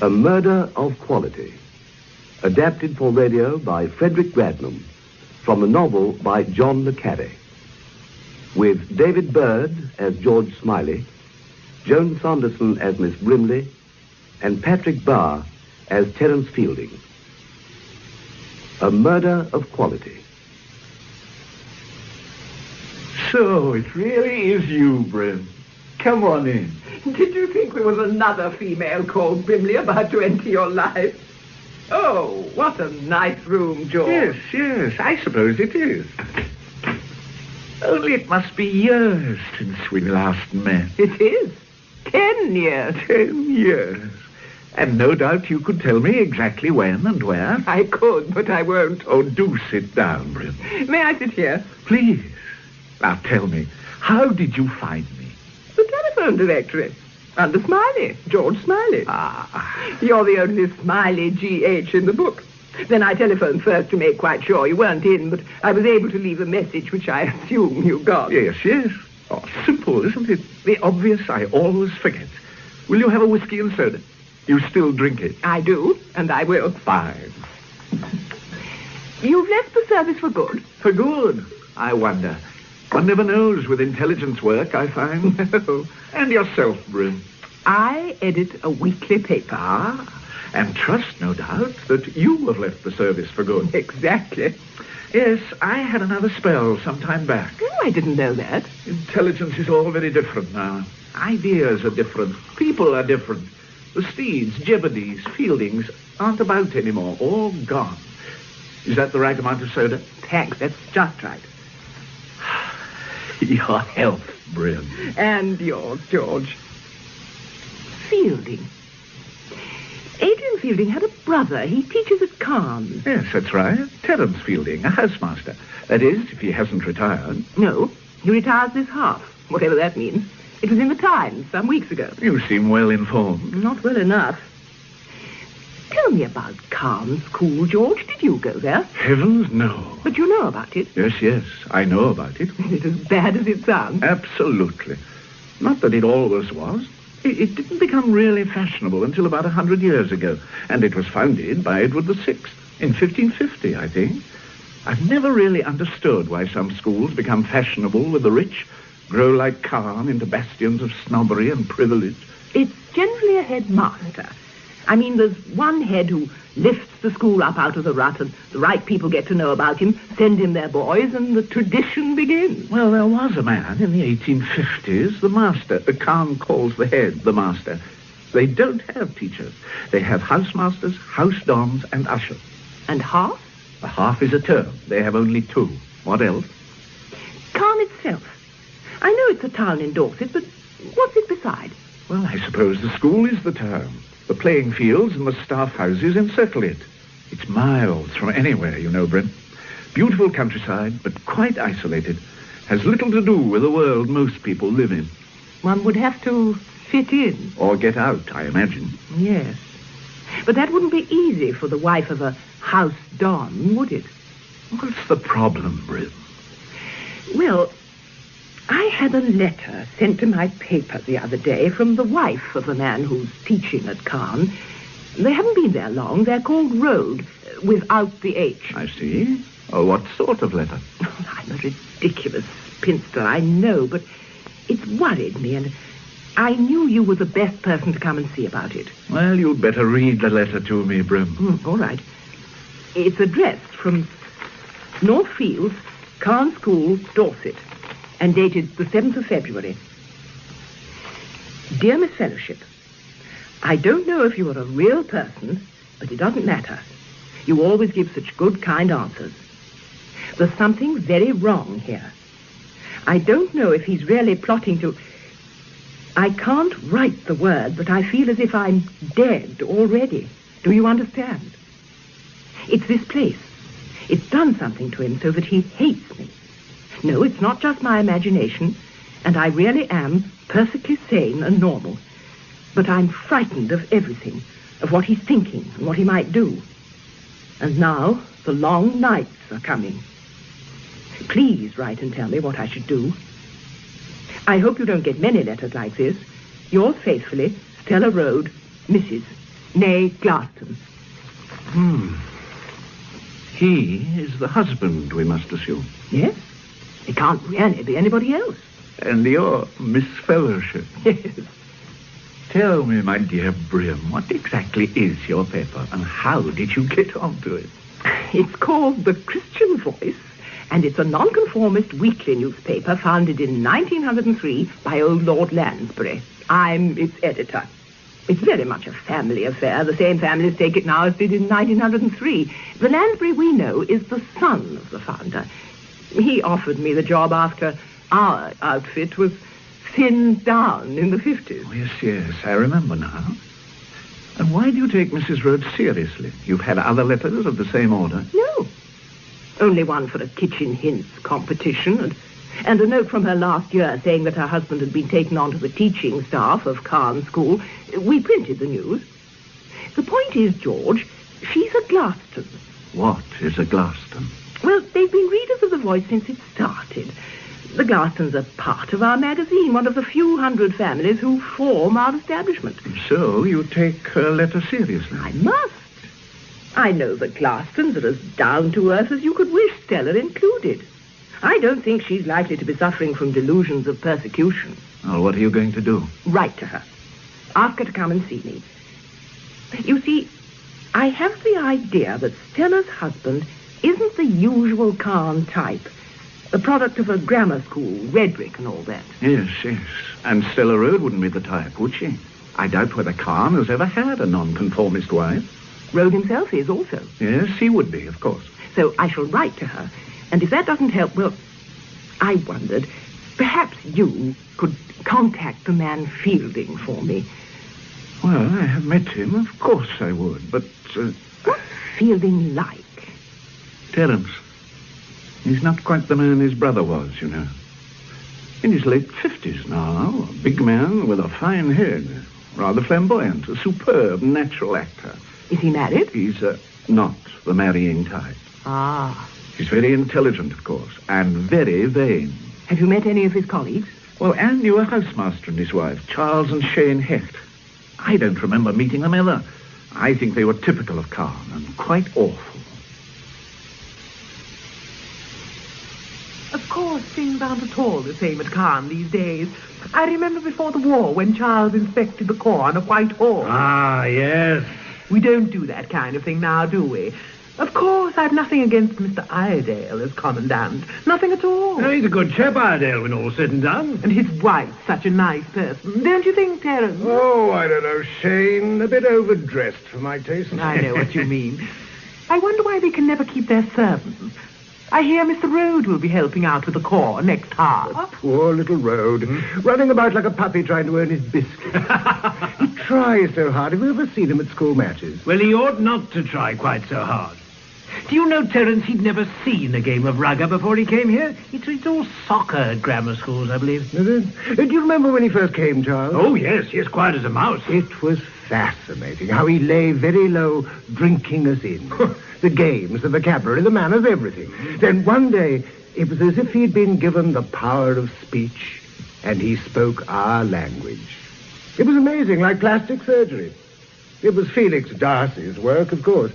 A Murder of Quality, adapted for radio by Frederick Gradnam, from a novel by John le Carré, with David Bird as George Smiley, Joan Sanderson as Miss Brimley, and Patrick Barr as Terence Fielding. A Murder of Quality. So, it really is you, Brim. Come on in. Did you think there was another female called Brimley about to enter your life? Oh, what a nice room, George. Yes, I suppose it is. Only it must be years since we last met. It is. 10 years. 10 years. And no doubt you could tell me exactly when and where. I could, but I won't. Oh, do sit down, Brim. May I sit here? Please. Now tell me, how did you find me? The telephone directory. Under Smiley. George Smiley. Ah. You're the only Smiley G.H. in the book. Then I telephoned first to make quite sure you weren't in, but I was able to leave a message which I assume you got. Yes. Oh, simple, isn't it? The obvious I always forget. Will you have a whiskey and soda? You still drink it? I do, and I will. Fine. You've left the service for good? For good? I wonder. One never knows with intelligence work, I find. No. And yourself, Brim? I edit a weekly paper. Ah, and trust, no doubt, that you have left the service for good. Exactly. Yes, I had another spell some time back. Oh, I didn't know that. Intelligence is all very different now. Ideas are different. People are different. The Steeds, Jeopardies, Fieldings aren't about anymore. All gone. Is that the right amount of soda? Thanks, that's just right. Your health, Brim. And yours, George. Fielding. Adrian Fielding had a brother. He teaches at Carne. Yes, that's right. Terence Fielding, a housemaster. That is, if he hasn't retired. No, he retires this half, whatever that means. It was in the Times some weeks ago. You seem well informed. Not well enough. Tell me about Carne School, George. Did you go there? Heavens, no. But you know about it? Yes, I know about it. Is it as bad as it sounds? Absolutely. Not that it always was. It didn't become really fashionable until about 100 years ago, and it was founded by Edward VI in 1550, I think. I've never really understood why some schools become fashionable with the rich, grow like Carne into bastions of snobbery and privilege. It's generally a headmaster. I mean, there's one head who lifts the school up out of the rut, and the right people get to know about him, send him their boys, and the tradition begins. Well, there was a man in the 1850s, the master. Carne calls the head the master. They don't have teachers. They have housemasters, house dons, and ushers. And half? A half is a term. They have only 2. What else? Carne itself. I know it's a town in Dorset, but what's it beside? Well, I suppose the school is the town. The playing fields and the staff houses encircle it. It's miles from anywhere, you know, Brim. Beautiful countryside, but quite isolated. Has little to do with the world most people live in. One would have to fit in. Or get out, I imagine. Yes. But that wouldn't be easy for the wife of a house don, would it? What's the problem, Brim? Well, I had a letter sent to my paper the other day from the wife of the man who's teaching at Carne. They haven't been there long. They're called Road, without the H. I see. Oh, what sort of letter? I'm a ridiculous spinster, I know, but it's worried me, and I knew you were the best person to come and see about it. Well, you'd better read the letter to me, Brim. All right. It's addressed from North Fields, Carne School, Dorset, and dated the 7th of February. Dear Miss Fellowship, I don't know if you are a real person, but it doesn't matter. You always give such good, kind answers. There's something very wrong here. I don't know if he's really plotting to... I can't write the word, but I feel as if I'm dead already. Do you understand? It's this place. It's done something to him so that he hates me. No, it's not just my imagination, and I really am perfectly sane and normal. But I'm frightened of everything, of what he's thinking and what he might do. And now the long nights are coming. Please write and tell me what I should do. I hope you don't get many letters like this. Yours faithfully, Stella Road, Mrs. Nay, Glaston. He is the husband, we must assume. Yes? It can't really be anybody else. And you're Miss Fellowship. Yes. Tell me, my dear Brim, what exactly is your paper, and how did you get onto it? It's called The Christian Voice, and it's a nonconformist weekly newspaper founded in 1903 by old Lord Lansbury. I'm its editor. It's very much a family affair. The same families take it now as did in 1903. The Lansbury we know is the son of the founder. He offered me the job after our outfit was thinned down in the 50s. Oh, yes, I remember now. And why do you take Mrs. Rhodes seriously? You've had other letters of the same order? No. Only one for a kitchen hints competition, and a note from her last year saying that her husband had been taken on to the teaching staff of Carne School. We printed the news. The point is, George, she's a Glaston. What is a Glaston? Well, they've been readers of The Voice since it started. The Glastons are part of our magazine, one of the few hundred families who form our establishment. So you take her letter seriously? I must. I know the Glastons are as down-to-earth as you could wish, Stella included. I don't think she's likely to be suffering from delusions of persecution. Well, what are you going to do? Write to her. Ask her to come and see me. You see, I have the idea that Stella's husband isn't the usual Carne type. The product of a grammar school, red brick and all that. Yes. And Stella Road wouldn't be the type, would she? I doubt whether Carne has ever had a nonconformist wife. Rode himself is also. Yes, he would be, of course. So I shall write to her. And if that doesn't help, well, I wondered, perhaps you could contact the man Fielding for me. Well, I have met him. Of course I would, but... What's Fielding like? Terence. He's not quite the man his brother was, you know. In his late 50s now, a big man with a fine head, rather flamboyant, a superb natural actor. Is he married? He's not the marrying type. Ah. He's very intelligent, of course, and very vain. Have you met any of his colleagues? Well, Anne knew a housemaster and his wife, Charles and Shane Hecht. I don't remember meeting them ever. I think they were typical of Carne and quite awful. Of course, things aren't at all the same at Carne these days. I remember before the war when Charles inspected the corps on a white horse. Ah, yes. We don't do that kind of thing now, do we? Of course, I've nothing against Mr. Iredale as commandant. Nothing at all. Oh, he's a good chap, Iredale, when all's said and done. And his wife's such a nice person. Don't you think, Terence? Oh, I don't know, Shane. A bit overdressed for my taste. I know what you mean. I wonder why they can never keep their servants. I hear Mr. Rhodes will be helping out with the corps next half. Poor little Rhodes, running about like a puppy trying to earn his biscuit. He tries so hard. Have you ever seen him at school matches? Well, he ought not to try quite so hard. Do you know, Terence, he'd never seen a game of rugger before he came here? It's all soccer at grammar schools, I believe. Is it? Do you remember when he first came, Charles? Oh, yes, quiet as a mouse. It was fascinating how he lay very low, drinking us in. The games, the vocabulary, the manners, everything. Then one day, it was as if he'd been given the power of speech, and he spoke our language. It was amazing, like plastic surgery. It was Felix Darcy's work, of course.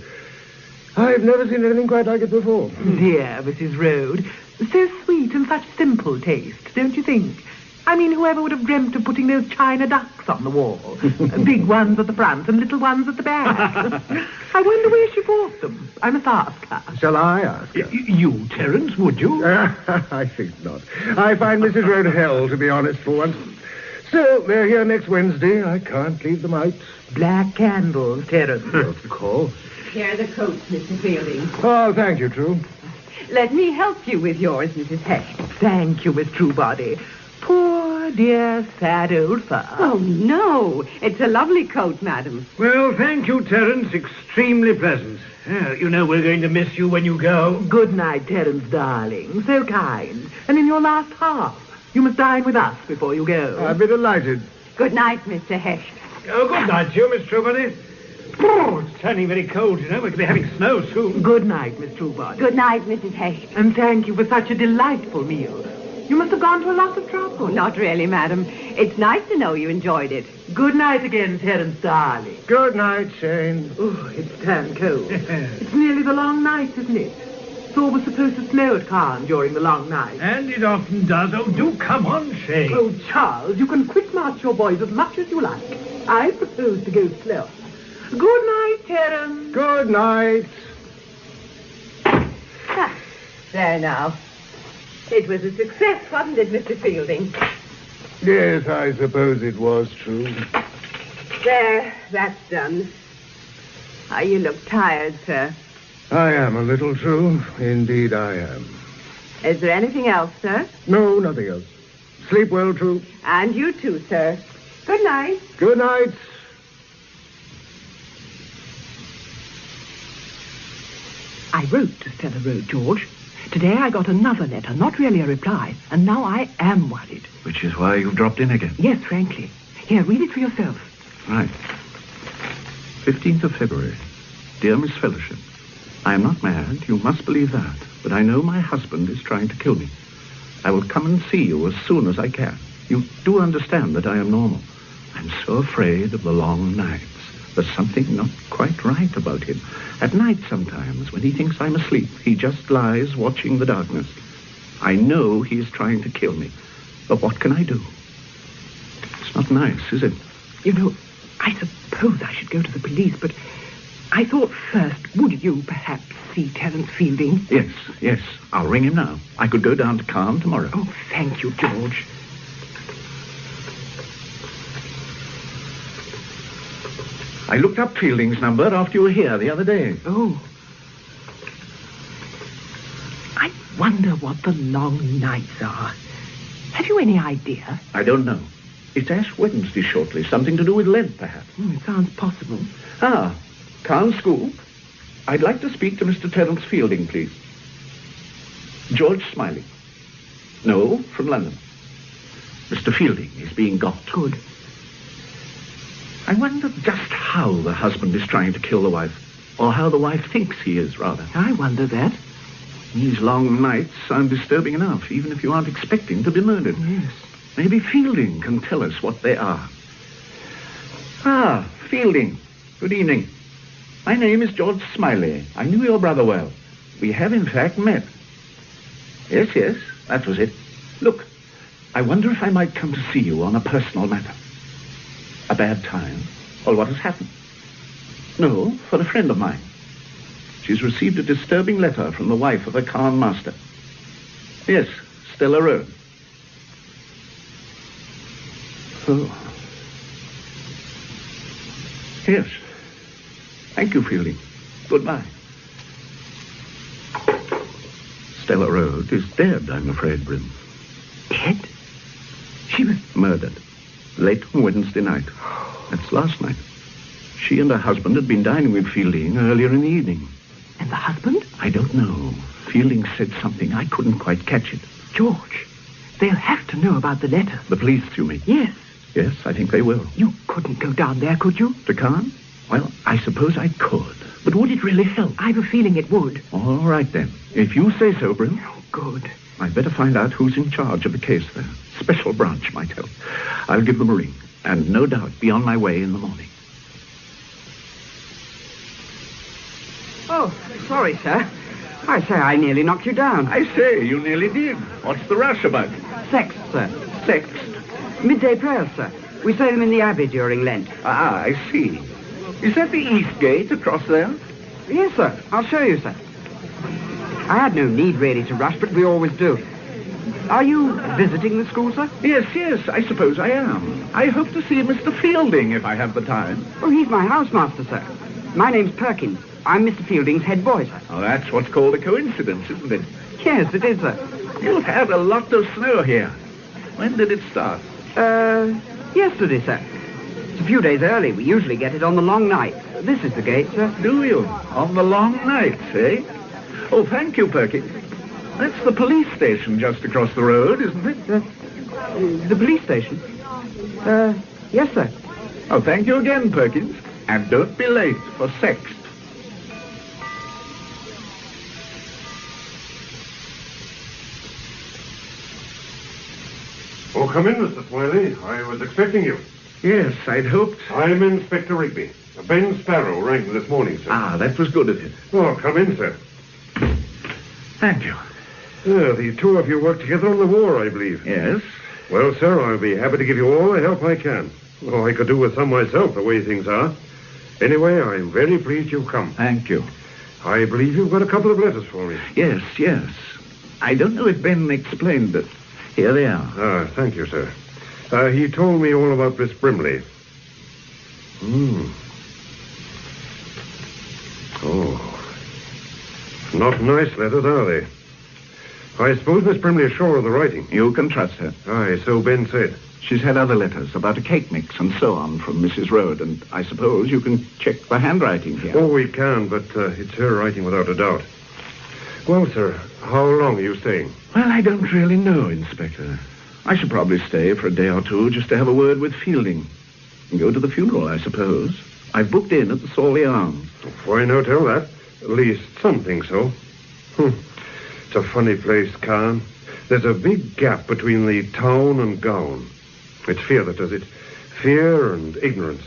I've never seen anything quite like it before. Dear Mrs. Rhodes. So sweet and such simple taste, don't you think? I mean, whoever would have dreamt of putting those china ducks on the wall? Big ones at the front and little ones at the back. I wonder where she bought them. I must ask her. Shall I ask her? You, Terence, would you? I think not. I find Mrs. Rhodes hell, to be honest, for once. So, they're here next Wednesday. I can't leave them out. Black candles, Terence. Of course. Here are the coats, Mr. Fielding. Oh, thank you, True. Let me help you with yours, Mrs. Hecht. Thank you, Miss Truebody. Poor, dear, sad old fur. Oh, no. It's a lovely coat, madam. Well, thank you, Terence. Extremely pleasant. You know we're going to miss you when you go. Good night, Terence, darling. So kind. And in your last half, you must dine with us before you go. I'd be delighted. Good night, Mr. Hecht. Oh, good night to you, Miss Truebody. Oh, it's turning very cold, you know. We're going to be having snow soon. Good night, Miss Truebody. Good night, Mrs. Hecht. And thank you for such a delightful meal. You must have gone to a lot of trouble. Oh, not really, madam. It's nice to know you enjoyed it. Good night again, Terence, darling. Good night, Shane. Oh, it's turned cold. It's nearly the long night, isn't it? It's always supposed to snow at Carne during the long night. And it often does. Oh, do come on, Shane. Oh, Charles, you can quick march your boys as much as you like. I propose to go slower. Good night, Terence. Good night. There now. It was a success, wasn't it, Mr. Fielding? Yes, I suppose it was true. There, that's done. Oh, you look tired, sir. I am a little true. Indeed, I am. Is there anything else, sir? No, nothing else. Sleep well, True. And you too, sir. Good night. Good night. I wrote to Stella Road, George. Today I got another letter, not really a reply, and now I am worried. Which is why you've dropped in again. Yes, frankly. Here, read it for yourself. Right. 15th of February. Dear Miss Fellowship, I am not mad, you must believe that, but I know my husband is trying to kill me. I will come and see you as soon as I can. You do understand that I am normal. I'm so afraid of the long nights. There's something not quite right about him. At night sometimes, when he thinks I'm asleep, he just lies watching the darkness. I know he's trying to kill me, but what can I do? It's not nice, is it? You know, I suppose I should go to the police, but I thought first, would you perhaps see Terence Fielding? Yes. I'll ring him now. I could go down to Carne tomorrow. Oh, thank you, George. I looked up Fielding's number after you were here the other day. Oh. I wonder what the long nights are. Have you any idea? I don't know. It's Ash Wednesday shortly. Something to do with Lent, perhaps. It sounds possible. Carne School. I'd like to speak to Mr. Terence Fielding, please. George Smiley. No, from London. Mr. Fielding is being got. Good. I wonder just how the husband is trying to kill the wife. Or how the wife thinks he is, rather. I wonder that. These long nights sound disturbing enough, even if you aren't expecting to be murdered. Yes. Maybe Fielding can tell us what they are. Fielding. Good evening. My name is George Smiley. I knew your brother well. We have, in fact, met. Yes, that was it. Look, I wonder if I might come to see you on a personal matter. A bad time? Or what has happened? No, for a friend of mine. She's received a disturbing letter from the wife of a Carne master. Yes, Stella Road. Oh. Yes. Thank you, Fielding. Goodbye. Stella Road is dead, I'm afraid, Brim. Dead? She was murdered. Late Wednesday night. That's last night. She and her husband had been dining with Fielding earlier in the evening. And the husband? I don't know. Fielding said something. I couldn't quite catch it. George, they'll have to know about the letter. The police, you mean? Yes. Yes, I think they will. You couldn't go down there, could you? To Carne? Well, I suppose I could. But would it really help? I've a feeling it would. All right, then. If you say so, Brim. Oh, good. I'd better find out who's in charge of the case there. Special branch might help. I'll give them a ring. And no doubt be on my way in the morning. Oh, sorry, sir. I say, I nearly knocked you down. I say, you nearly did. What's the rush about? Sext, sir. Sext? Midday prayers, sir. We say them in the Abbey during Lent. I see. Is that the East Gate across there? Yes, sir. I'll show you, sir. I had no need, really, to rush, but we always do. Are you visiting the school, sir? Yes, I suppose I am. I hope to see Mr. Fielding if I have the time. Oh, he's my housemaster, sir. My name's Perkins. I'm Mr. Fielding's head boy, sir. Oh, that's what's called a coincidence, isn't it? Yes, it is, sir. You've had a lot of snow here. When did it start? Yesterday, sir. It's a few days early. We usually get it on the long nights. This is the gate, sir. Do you? On the long nights, eh? Oh, thank you, Perkins. That's the police station just across the road, isn't it? The police station? Yes, sir. Oh, thank you again, Perkins. And don't be late for sext. come in, Mr. Smiley. I was expecting you. Yes, I'd hoped. I'm Inspector Rigby. Ben Sparrow rang this morning, sir. Ah, that was good of him. Oh, come in, sir. Thank you. The two of you work together on the war, I believe. Yes. Well, sir, I'll be happy to give you all the help I can. Oh, I could do with some myself, the way things are. Anyway, I'm very pleased you've come. Thank you. I believe you've got a couple of letters for me. Yes. I don't know if Ben explained that. Here they are. Ah, thank you, sir. He told me all about Miss Brimley. Oh. Not nice letters, are they? I suppose Miss Brimley is sure of the writing. You can trust her. Aye, so Ben said. She's had other letters about a cake mix and so on from Mrs. Rhodes, and I suppose you can check the handwriting here. Oh, we can, but it's her writing without a doubt. Well, sir, how long are you staying? Well, I don't really know, Inspector. I should probably stay for a day or two just to have a word with Fielding. And go to the funeral, I suppose. I've booked in at the Sawley Arms. Why no tell that? At least some think so. It's a funny place, Carne. There's a big gap between the town and gown. It's fear that does it. Fear and ignorance.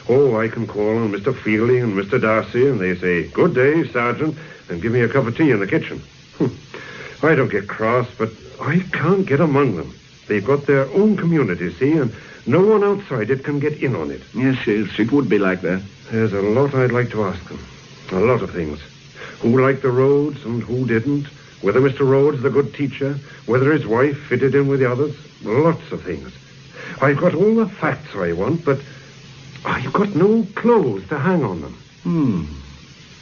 Oh, I can call on Mr. Fielding and Mr. Darcy, and they say, "Good day, Sergeant," and give me a cup of tea in the kitchen. I don't get cross, but I can't get among them. They've got their own community, see, and no one outside it can get in on it. Yes, it would be like that. There's a lot I'd like to ask them. A lot of things. Who liked the Rhodes and who didn't. Whether Mr. Rhodes, the good teacher, whether his wife fitted in with the others. Lots of things. I've got all the facts I want, but I've got no clothes to hang on them.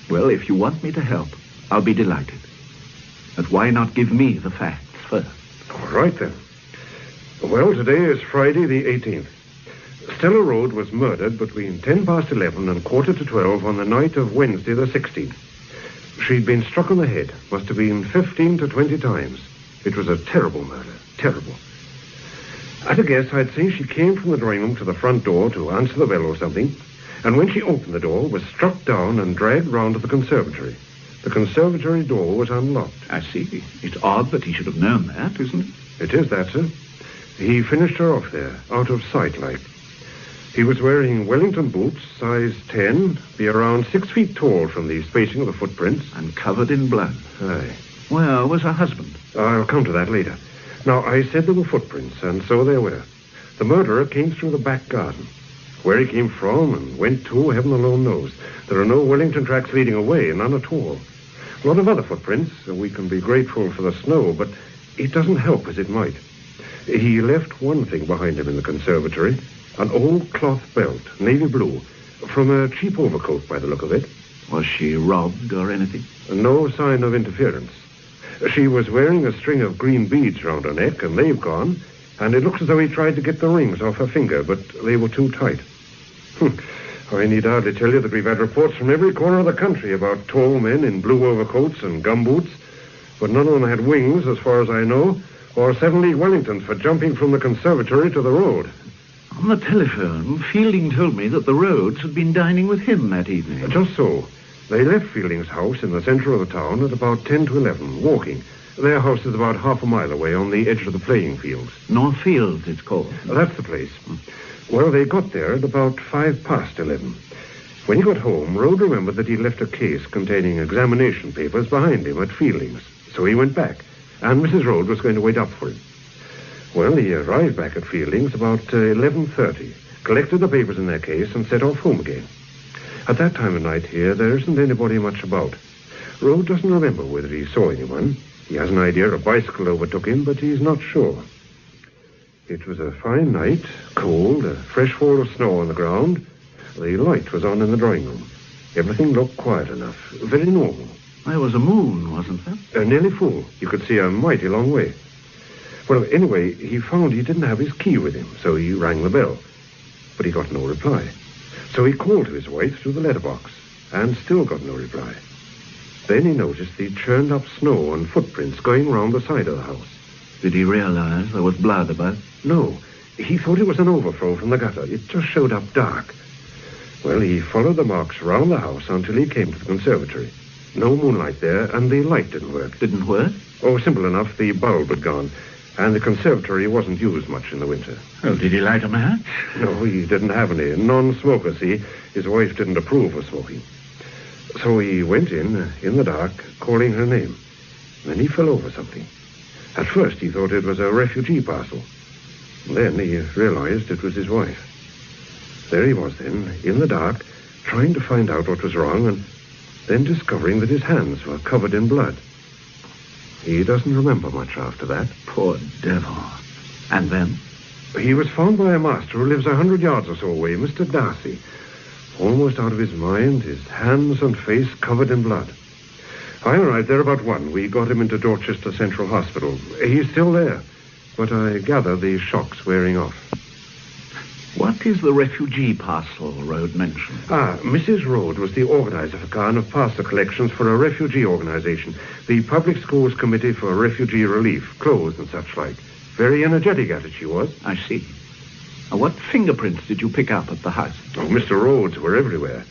Well, if you want me to help, I'll be delighted. But why not give me the facts first? All right, then. Well, today is Friday the 18th. Stella Rhodes was murdered between 11:10 and 11:45 on the night of Wednesday the 16th. She'd been struck on the head, must have been 15 to 20 times. It was a terrible murder, terrible. At a guess, I'd say she came from the drawing room to the front door to answer the bell or something, and when she opened the door, was struck down and dragged round to the conservatory. The conservatory door was unlocked. I see. It's odd that he should have known that, isn't it? It is that, sir. He finished her off there, out of sight, like. He was wearing Wellington boots, size 10, be around 6 feet tall from the spacing of the footprints. And covered in blood. Aye. Where was her husband? I'll come to that later. Now, I said there were footprints, and so there were. The murderer came through the back garden. Where he came from and went to, heaven alone knows. There are no Wellington tracks leading away, none at all. A lot of other footprints. We can be grateful for the snow, but it doesn't help as it might. He left one thing behind him in the conservatory, an old cloth belt, navy blue, from a cheap overcoat by the look of it. Was she robbed or anything? No sign of interference. She was wearing a string of green beads round her neck, and they've gone, and it looks as though he tried to get the rings off her finger, but they were too tight. I need hardly tell you that we've had reports from every corner of the country about tall men in blue overcoats and gumboots, but none of them had wings, as far as I know, or 7-league Wellingtons for jumping from the conservatory to the road. On the telephone, Fielding told me that the Rhodes had been dining with him that evening. Just so. They left Fielding's house in the centre of the town at about 10 to 11, walking. Their house is about half a mile away on the edge of the playing fields. North Fields, it's called. That's the place. Well, they got there at about 11:05. When he got home, Rhodes remembered that he left a case containing examination papers behind him at Fielding's. So he went back, and Mrs. Rhodes was going to wait up for him. Well, he arrived back at Fielding's about 11:30, collected the papers in their case, and set off home again. At that time of night here, there isn't anybody much about. Rhodes doesn't remember whether he saw anyone. He has an idea a bicycle overtook him, but he's not sure. It was a fine night, cold, a fresh fall of snow on the ground. The light was on in the drawing room. Everything looked quiet enough, very normal. There was a moon, wasn't there? Nearly full. You could see a mighty long way. Well, anyway, he found he didn't have his key with him, so he rang the bell. But he got no reply. So he called to his wife through the letterbox, and still got no reply. Then he noticed the churned up snow and footprints going round the side of the house. Did he realize there was blood about? No. He thought it was an overflow from the gutter. It just showed up dark. Well, he followed the marks round the house until he came to the conservatory. No moonlight there, and the light didn't work. Didn't work? Oh, simple enough. The bulb had gone. And the conservatory wasn't used much in the winter. Well, did he light a match? No, he didn't have any. Non-smoker, see? His wife didn't approve of smoking. So he went in the dark, calling her name. Then he fell over something. At first, he thought it was a refugee parcel. Then he realized it was his wife. There he was then, in the dark, trying to find out what was wrong, and then discovering that his hands were covered in blood. He doesn't remember much after that. Poor devil. And then? He was found by a master who lives 100 yards or so away, Mr. Darcy. Almost out of his mind, his hands and face covered in blood. I arrived there about 1. We got him into Dorchester Central Hospital. He's still there, but I gather the shock's wearing off. What is the refugee parcel Rhodes mentioned? Mrs. Rhodes was the organizer for Carne of parcel collections for a refugee organization, the Public Schools Committee for Refugee Relief, clothes and such like. Very energetic at it, she was. I see. What fingerprints did you pick up at the house? Oh, Mr. Rhodes were everywhere.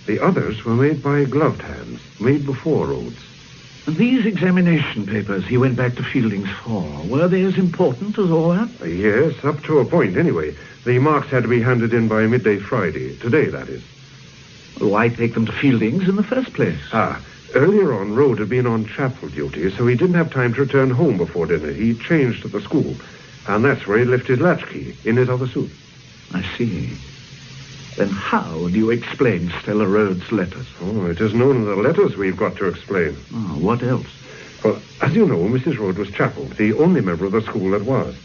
The others were made by gloved hands, made before Rhodes. And these examination papers he went back to Fielding's for, were they as important as all that? Yes, up to a point anyway. The marks had to be handed in by midday Friday. Today, that is. Well, why take them to Fielding's in the first place? Earlier on, Rhodes had been on chapel duty, so he didn't have time to return home before dinner. He changed at the school, and that's where he left his latchkey, in his other suit. I see. Then how do you explain Stella Rhodes' letters? Oh, it is known in the letters we've got to explain. Oh, what else? Well, as you know, Mrs. Rhodes was chapel, the only member of the school that was.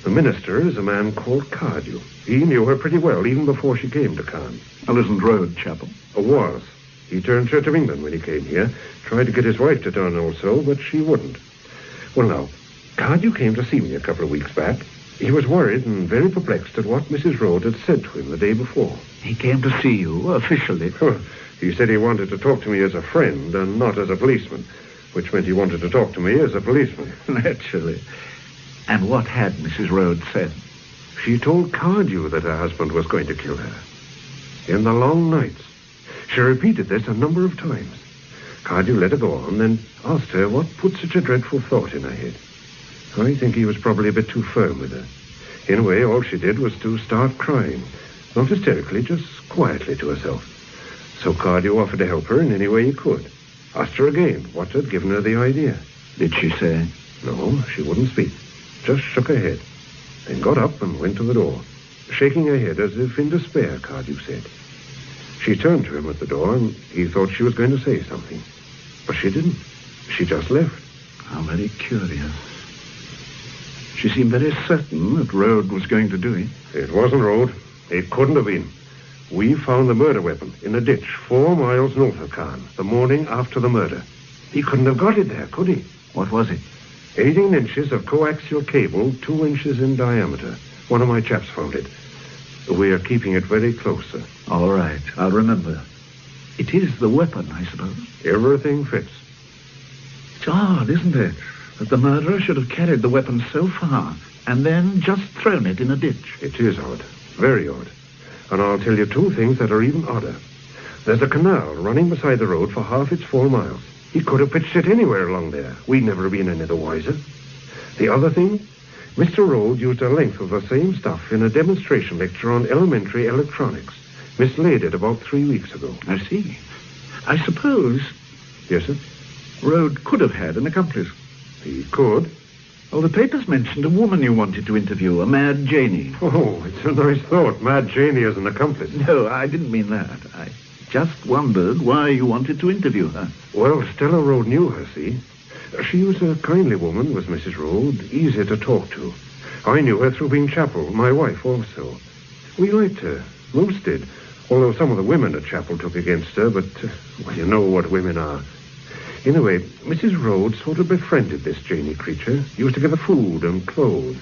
The minister is a man called Carre. He knew her pretty well, even before she came to Carne. Well, isn't Rhodes chapel? Was. He turned Church of England when he came here. Tried to get his wife to turn also, but she wouldn't. Well, now, Carre came to see me a couple of weeks back. He was worried and very perplexed at what Mrs. Rhodes had said to him the day before. He came to see you, officially? He said he wanted to talk to me as a friend and not as a policeman, which meant he wanted to talk to me as a policeman. Naturally. And what had Mrs. Rhodes said? She told Carre that her husband was going to kill her. In the long nights. She repeated this a number of times. Carre let her go on, then asked her what put such a dreadful thought in her head. I think he was probably a bit too firm with her. In a way, all she did was to start crying. Not hysterically, just quietly to herself. So Carre offered to help her in any way he could. Asked her again what had given her the idea. Did she say? No, she wouldn't speak. Just shook her head. Then got up and went to the door. Shaking her head as if in despair, Carre said. She turned to him at the door, and he thought she was going to say something. But she didn't. She just left. How very curious. She seemed very certain that Rhodes was going to do it. It wasn't Rhodes. It couldn't have been. We found the murder weapon in a ditch 4 miles north of Carne, the morning after the murder. He couldn't have got it there, could he? What was it? 18 inches of coaxial cable, 2 inches in diameter. One of my chaps found it. We are keeping it very close, sir. All right, I'll remember. It is the weapon, I suppose. Everything fits. It's odd, isn't it, that the murderer should have carried the weapon so far and then just thrown it in a ditch. It is odd. Very odd. And I'll tell you 2 things that are even odder. There's a canal running beside the road for half its 4 miles. He could have pitched it anywhere along there. We'd never have been any the wiser. The other thing, Mr. Rhodes used a length of the same stuff in a demonstration lecture on elementary electronics. Mislaid it about 3 weeks ago. I see. I suppose... Yes, sir? Rhodes could have had an accomplice. He could. Well, the papers mentioned a woman you wanted to interview, a Mad Janie. Oh, it's a nice thought. Mad Janie as an accomplice. No, I didn't mean that. I just wondered why you wanted to interview her. Well, Stella Rhodes knew her, see? She was a kindly woman, was Mrs. Rhodes, easy to talk to. I knew her through being chapel, my wife also. We liked her, most did, although some of the women at chapel took against her, but, well, you know what women are. Anyway, Mrs. Rhodes sort of befriended this Janie creature, used to give her food and clothes.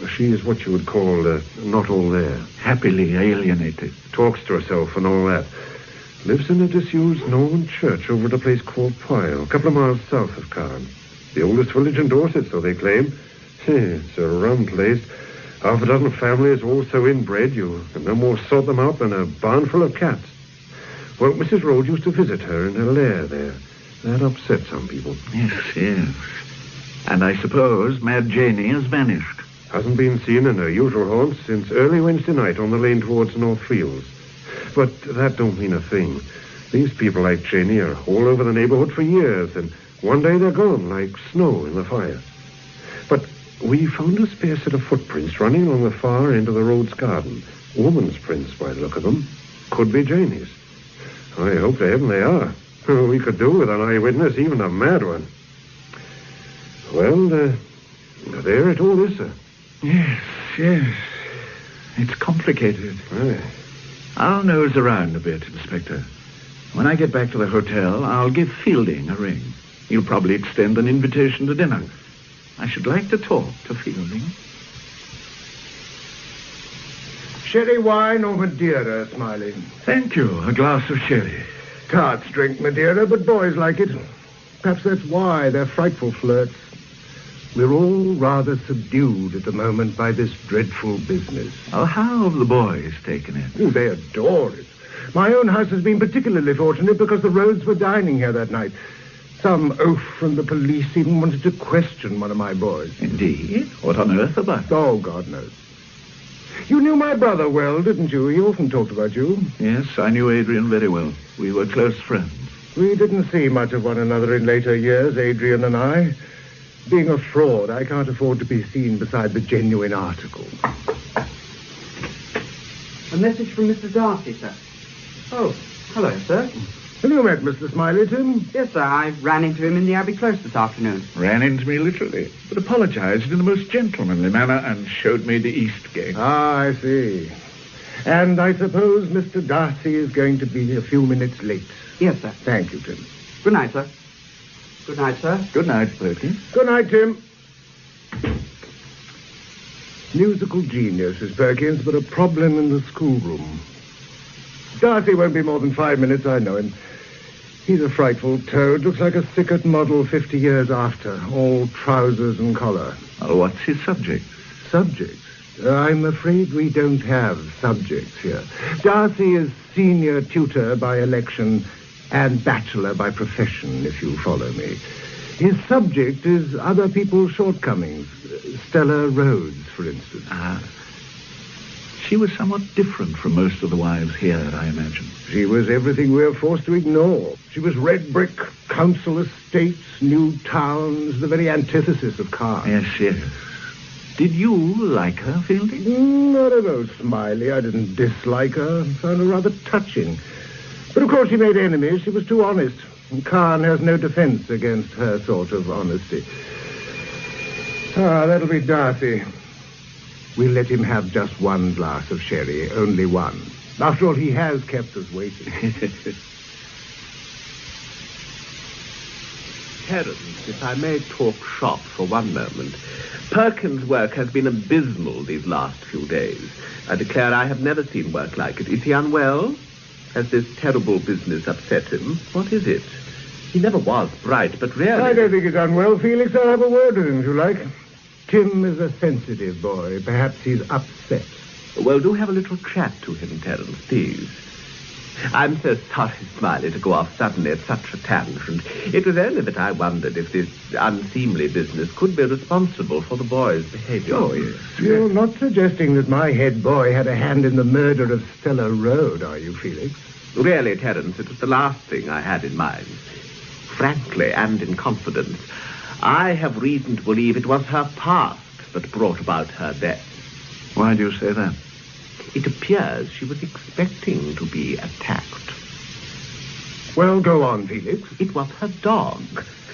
She is what you would call not all there. Happily alienated. Talks to herself and all that. Lives in a disused Norman church over at a place called Pyle, a couple of miles south of Carne. The oldest village in Dorset, so they claim. It's a rum place. Half a dozen families, all so inbred, you can no more sort them out than a barn full of cats. Well, Mrs. Rhodes used to visit her in her lair there. That upset some people. Yes, yes. And I suppose Mad Janie has vanished. Hasn't been seen in her usual haunts since early Wednesday night on the lane towards North Fields. But that don't mean a thing. These people like Janie are all over the neighborhood for years, and one day they're gone like snow in the fire. But we found a spare set of footprints running along the far end of the road's garden. Woman's prints, by the look of them. Could be Janie's. I hope to heaven they are. We could do with an eyewitness, even a mad one. Well, there it all is, sir. Yes. It's complicated. Aye. I'll nose around a bit, Inspector. When I get back to the hotel, I'll give Fielding a ring. He'll probably extend an invitation to dinner. I should like to talk to Fielding. Sherry wine or Madeira, Smiley? Thank you. A glass of sherry. Tarts drink Madeira, but boys like it. Perhaps that's why they're frightful flirts. We're all rather subdued at the moment by this dreadful business. Oh, how have the boys taken it? Oh, they adore it. My own house has been particularly fortunate because the Rhodes were dining here that night. Some oaf from the police even wanted to question one of my boys. Indeed? What on earth about? Oh, God knows. You knew my brother well, didn't you? He often talked about you. Yes, I knew Adrian very well. We were close friends. We didn't see much of one another in later years, Adrian and I. Being a fraud, I can't afford to be seen beside the genuine article. A message from Mr. Darcy, sir. Oh, hello, sir. Have you met Mr. Smiley, Tim? Yes, sir. I ran into him in the Abbey Close this afternoon. Ran into me literally, but apologized in the most gentlemanly manner and showed me the East Gate. Ah, I see. And I suppose Mr. Darcy is going to be a few minutes late. Yes, sir. Thank you, Tim. Good night, sir. Good night, sir. Good night, Perkins. Good night, Tim. Musical genius is Perkins, but a problem in the schoolroom. Darcy won't be more than 5 minutes, I know him. He's a frightful toad. Looks like a Sickert model 50 years after. All trousers and collar. Oh, what's his subject? Subjects? I'm afraid we don't have subjects here. Darcy is senior tutor by election and bachelor by profession, if you follow me. His subject is other people's shortcomings. Stella Rhodes, for instance. Ah. She was somewhat different from most of the wives here, I imagine. She was everything we're forced to ignore. She was red brick, council estates, new towns, the very antithesis of Carre. Yes. Did you like her, Fielding? Not a most Smiley. I didn't dislike her. I found her rather touching. But of course she made enemies. She was too honest. And Carne has no defense against her sort of honesty. Ah, that'll be Darcy. We'll let him have just one glass of sherry, only one. After all, he has kept us waiting. Terence, if I may talk shop for one moment. Perkins' work has been abysmal these last few days. I declare I have never seen work like it. Is he unwell? Has this terrible business upset him? What is it? He never was bright, but really... I don't think he's unwell, Felix. I'll have a word with him, if you like. Tim is a sensitive boy. Perhaps he's upset. Well, do have a little chat to him, Terence, please. I'm so sorry, Smiley, to go off suddenly at such a tangent. It was only that I wondered if this unseemly business could be responsible for the boy's behavior. Oh, yes. You're not suggesting that my head boy had a hand in the murder of Stella Rhodes, are you, Felix? Really, Terence, it was the last thing I had in mind. Frankly and in confidence, I have reason to believe it was her past that brought about her death. Why do you say that? It appears she was expecting to be attacked. Well, go on, Felix. It was her dog.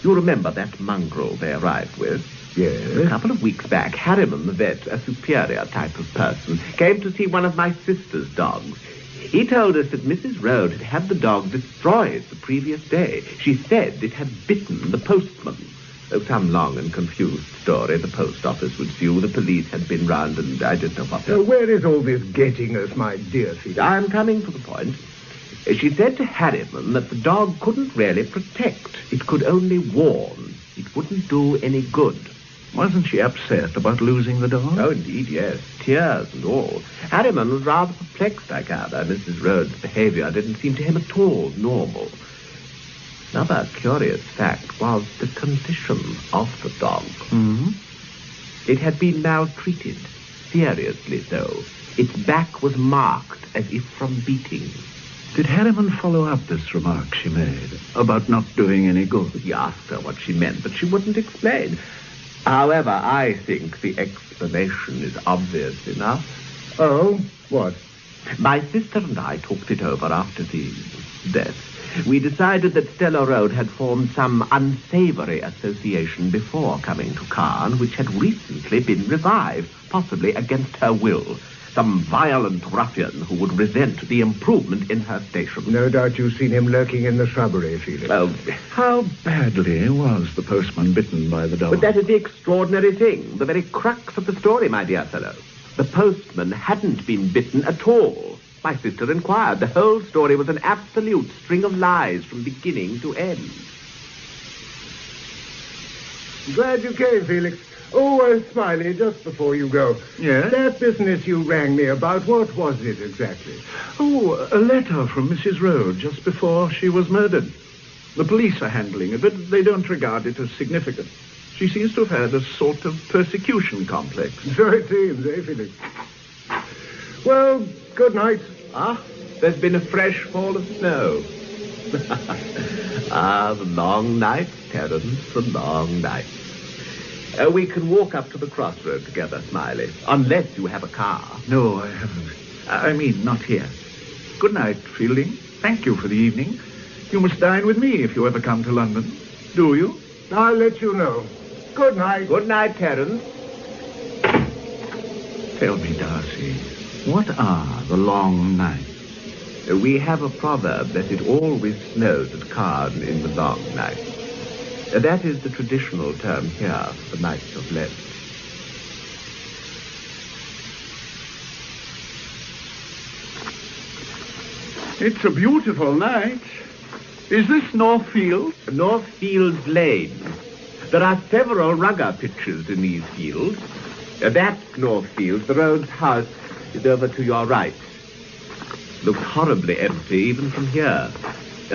You remember that mongrel they arrived with? Yes. A couple of weeks back, Harriman, the vet, a superior type of person, came to see one of my sister's dogs. He told us that Mrs. Rhodes had had the dog destroyed the previous day. She said it had bitten the postman. Oh, some long and confused story. The post office would sue. The police had been round, and I didn't know what... Where is all this getting us, my dear Felix? I'm coming to the point. She said to Harriman that the dog couldn't really protect. It could only warn. It wouldn't do any good. Wasn't she upset about losing the dog? Oh, indeed, yes. Tears and all. Harriman was rather perplexed, I gather. Mrs. Rhodes' behavior didn't seem to him at all normal. Another curious fact was the condition of the dog. Hmm? It had been maltreated, seriously so. Its back was marked as if from beating. Did Harriman follow up this remark she made about not doing any good? He asked her what she meant, but she wouldn't explain. However, I think the explanation is obvious enough. Oh, what? My sister and I talked it over after the death. We decided that Stella Road had formed some unsavory association before coming to Carne, which had recently been revived, possibly against her will. Some violent ruffian who would resent the improvement in her station. No doubt you've seen him lurking in the shrubbery, Felix. Well, How badly was the postman bitten by the dog? but that is the extraordinary thing, the very crux of the story, my dear fellow. The postman hadn't been bitten at all. My sister inquired. The whole story was an absolute string of lies from beginning to end. Glad you came, Felix. Oh, Smiley, just before you go. Yes? That business you rang me about, what was it exactly? Oh, a letter from Mrs. Rhodes just before she was murdered. The police are handling it, but they don't regard it as significant. She seems to have had a sort of persecution complex. So it seems, Felix? Well, good night. There's been a fresh fall of snow. The long nights, Terence, the long nights. We can walk up to the crossroad together, Smiley, unless you have a car. No, I haven't. I mean, not here. Good night, Fielding. Thank you for the evening. You must dine with me if you ever come to London. Do you? I'll let you know. Good night. Good night, Terence. Tell me, Darcy, what are the long nights? We have a proverb that it always snows at Carne in the long night. That is the traditional term here for the nights of Lent. It's a beautiful night. Is this Northfield? Northfields Lane. There are several rugger pitches in these fields. That's Northfields. The road's house is over to your right. Looks horribly empty even from here.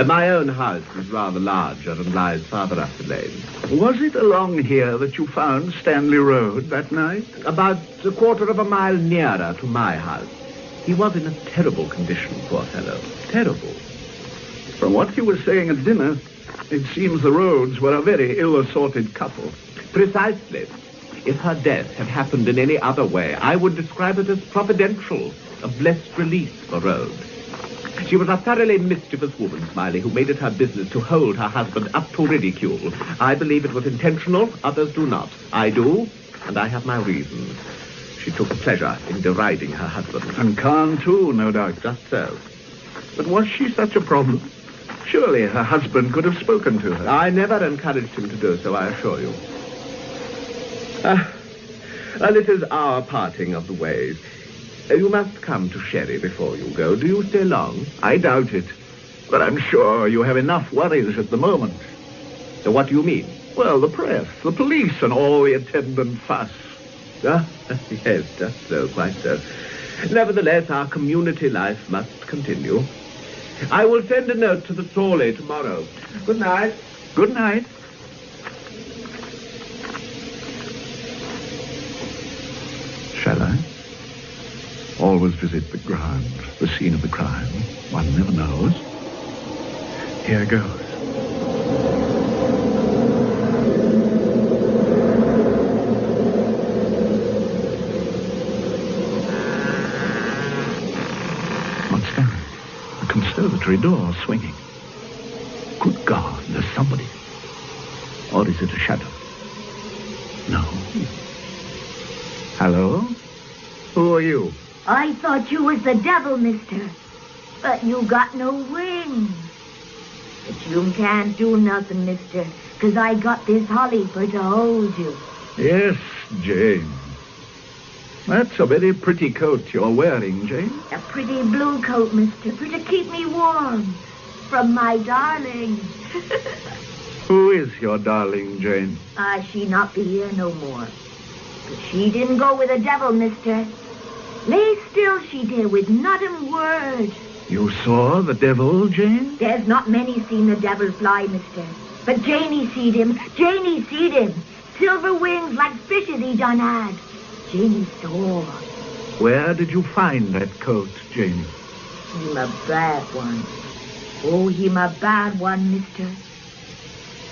My own house is rather larger and lies farther up the lane. Was it along here that you found Stanley Road that night? About a quarter of a mile nearer to my house. He was in a terrible condition, poor fellow. Terrible. From what you were saying at dinner, it seems the Rhodes were a very ill-assorted couple. Precisely. If her death had happened in any other way, I would describe it as providential, a blessed release for Rhodes. She was a thoroughly mischievous woman, Smiley, who made it her business to hold her husband up to ridicule. I believe it was intentional, others do not. I do, and I have my reasons. She took pleasure in deriding her husband. And Carne, too, no doubt. Just so. But was she such a problem? Surely her husband could have spoken to her. I never encouraged him to do so, I assure you. And it is our parting of the ways. You must come to Sherry before you go. Do you stay long? I doubt it. But I'm sure you have enough worries at the moment. What do you mean? Well, the press, the police, and all the attendant fuss. Yes, just so, quite so. Nevertheless, our community life must continue. I will send a note to the trolley tomorrow. Good night. Good night. Shall I? Always visit the ground, the scene of the crime. One never knows. Here goes. What's that? The conservatory door swinging. Good God, there's somebody. Or is it a shadow? No. Hello? Who are you? I thought you was the devil, mister. But you got no wings. But you can't do nothing, mister, 'cause I got this holly for to hold you. Yes, Jane. That's a very pretty coat you're wearing, Jane. A pretty blue coat, mister, for to keep me warm. From my darling. Who is your darling, Jane? She not be here no more. But she didn't go with the devil, mister. Lay still she did with not a word. You saw the devil, Jane? There's not many seen the devil fly, mister. But Janie seed him. Janie seed him. Silver wings like fishes he done had. Janie saw. Where did you find that coat, Janie? Him a bad one. Oh, him a bad one, mister.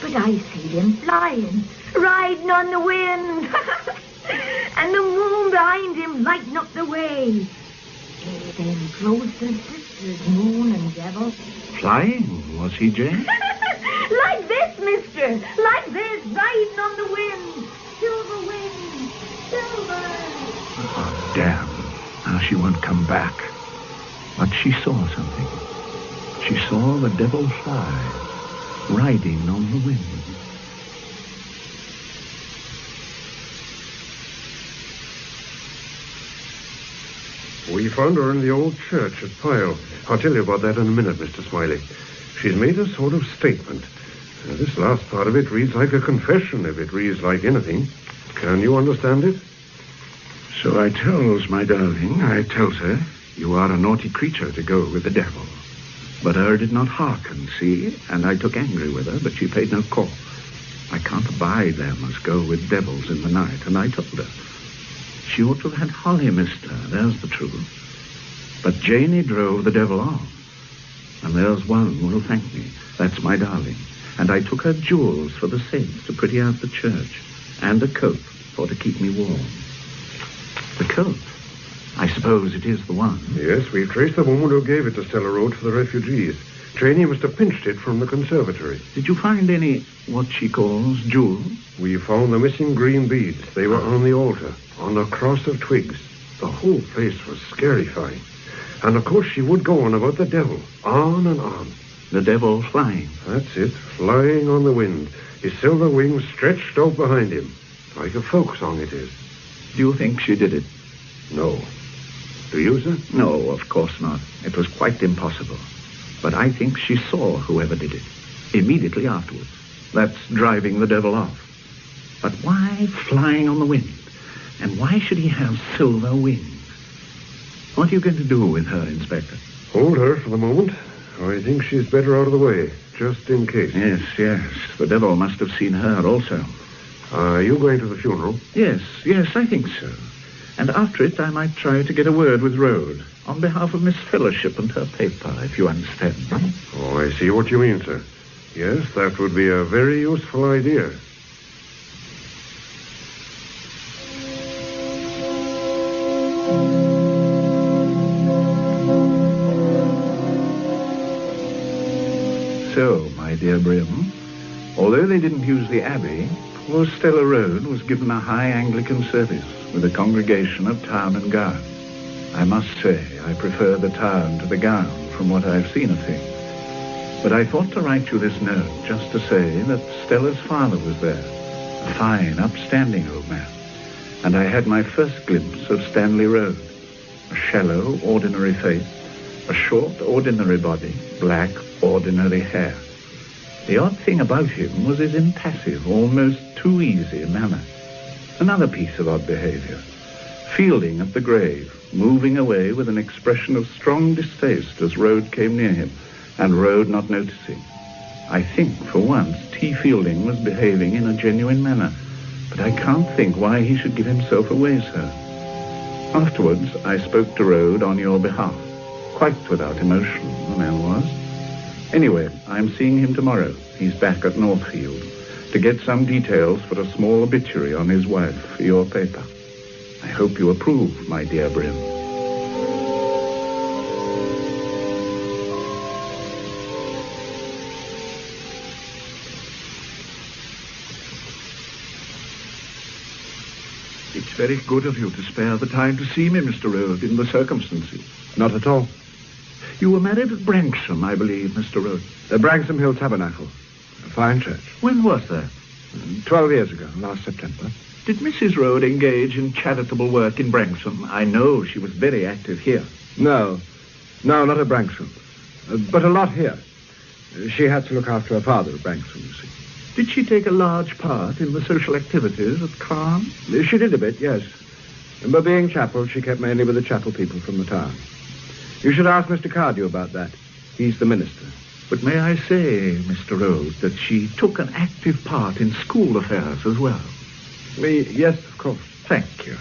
But I seed him flying, riding on the wind. And the moon behind him lighting up the way. Then closer sisters, moon and devil. Flying, was he, Jane? Like this, mister. Like this, riding on the wind. Silver wind. Silver. Oh, damn. Now she won't come back. But she saw something. She saw the devil fly, riding on the wind. We found her in the old church at Pyle. I'll tell you about that in a minute, Mr. Smiley. She's made a sort of statement. This last part of it reads like a confession, if it reads like anything. Can you understand it? So I tells my darling, I tells her, you are a naughty creature to go with the devil. But her did not hearken, see, and I took angry with her, but she paid no call. I can't abide them as go with devils in the night, and I told her. She ought to have had Holly, mister, there's the truth. But Janie drove the devil off. And there's one will thank me. That's my darling. And I took her jewels for the saints to pretty out the church. And a coat for to keep me warm. The coat? I suppose it is the one. Yes, we've traced the woman who gave it to Stella Road for the refugees. Janie must have pinched it from the conservatory. Did you find any, what she calls, jewels? We found the missing green beads. They were on the altar, on a cross of twigs. The whole place was scarifying. And of course she would go on about the devil, on and on. The devil flying. That's it, flying on the wind. His silver wings stretched out behind him. Like a folk song it is. Do you think she did it? No. Do you, sir? No, of course not. It was quite impossible. But I think she saw whoever did it. Immediately afterwards. That's driving the devil off. But why flying on the wind? And why should he have silver wings? What are you going to do with her, Inspector? Hold her for the moment. I think she's better out of the way, just in case. Yes. The devil must have seen her also. Are you going to the funeral? Yes, I think so. And after it, I might try to get a word with Rode on behalf of Miss Fellowship and her paper, if you understand. Oh, I see what you mean, sir. Yes, that would be a very useful idea. So, my dear Brim, although they didn't use the Abbey, poor Stella Road was given a high Anglican service with a congregation of town and gown. I must say I prefer the town to the gown from what I've seen of things. But I thought to write you this note just to say that Stella's father was there, a fine, upstanding old man. And I had my first glimpse of Stanley Road, a shallow, ordinary face, a short, ordinary body, black, ordinary hair. The odd thing about him was his impassive, almost too easy manner. Another piece of odd behavior. Fielding at the grave, moving away with an expression of strong distaste as Rode came near him, and Rode not noticing. I think, for once, T. Fielding was behaving in a genuine manner, but I can't think why he should give himself away, sir. Afterwards, I spoke to Rode on your behalf. Quite without emotion, the man was. Anyway, I'm seeing him tomorrow. He's back at Northfield to get some details for a small obituary on his wife for your paper. I hope you approve, my dear Brim. It's very good of you to spare the time to see me, Mr. Rode, in the circumstances. Not at all. You were married at Branksome, I believe, Mr. Rode. The Branksome Hill Tabernacle. A fine church. When was that? 12 years ago, last September. Did Mrs. Rode engage in charitable work in Branksome? I know she was very active here. No, not at Branksome. But a lot here. She had to look after her father at Branksome, you see. Did she take a large part in the social activities at Carne? She did a bit, yes. But being chapel, she kept mainly with the chapel people from the town. You should ask Mr. Cardew about that. He's the minister. But may I say, Mr. Rhodes, that she took an active part in school affairs as well? Yes, of course. Thank you.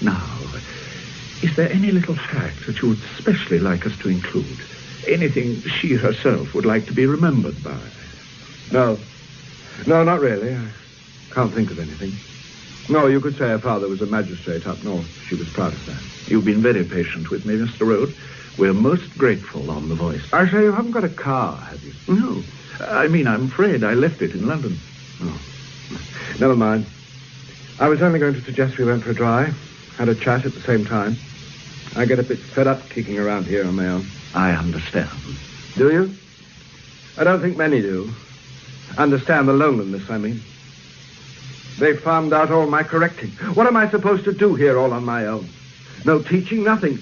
Now, is there any little fact that you would especially like us to include? Anything she herself would like to be remembered by? No. No, not really. I can't think of anything. No, you could say her father was a magistrate up north. She was proud of that. You've been very patient with me, Mr. Rhodes. We're most grateful on The Voice. I say, you haven't got a car, have you? No. I'm afraid I left it in London. Oh. Never mind. I was only going to suggest we went for a drive, had a chat at the same time. I get a bit fed up kicking around here on my own. I understand. Do you? I don't think many do. Understand the loneliness, I mean. They found out all my correcting. What am I supposed to do here all on my own? No teaching, nothing.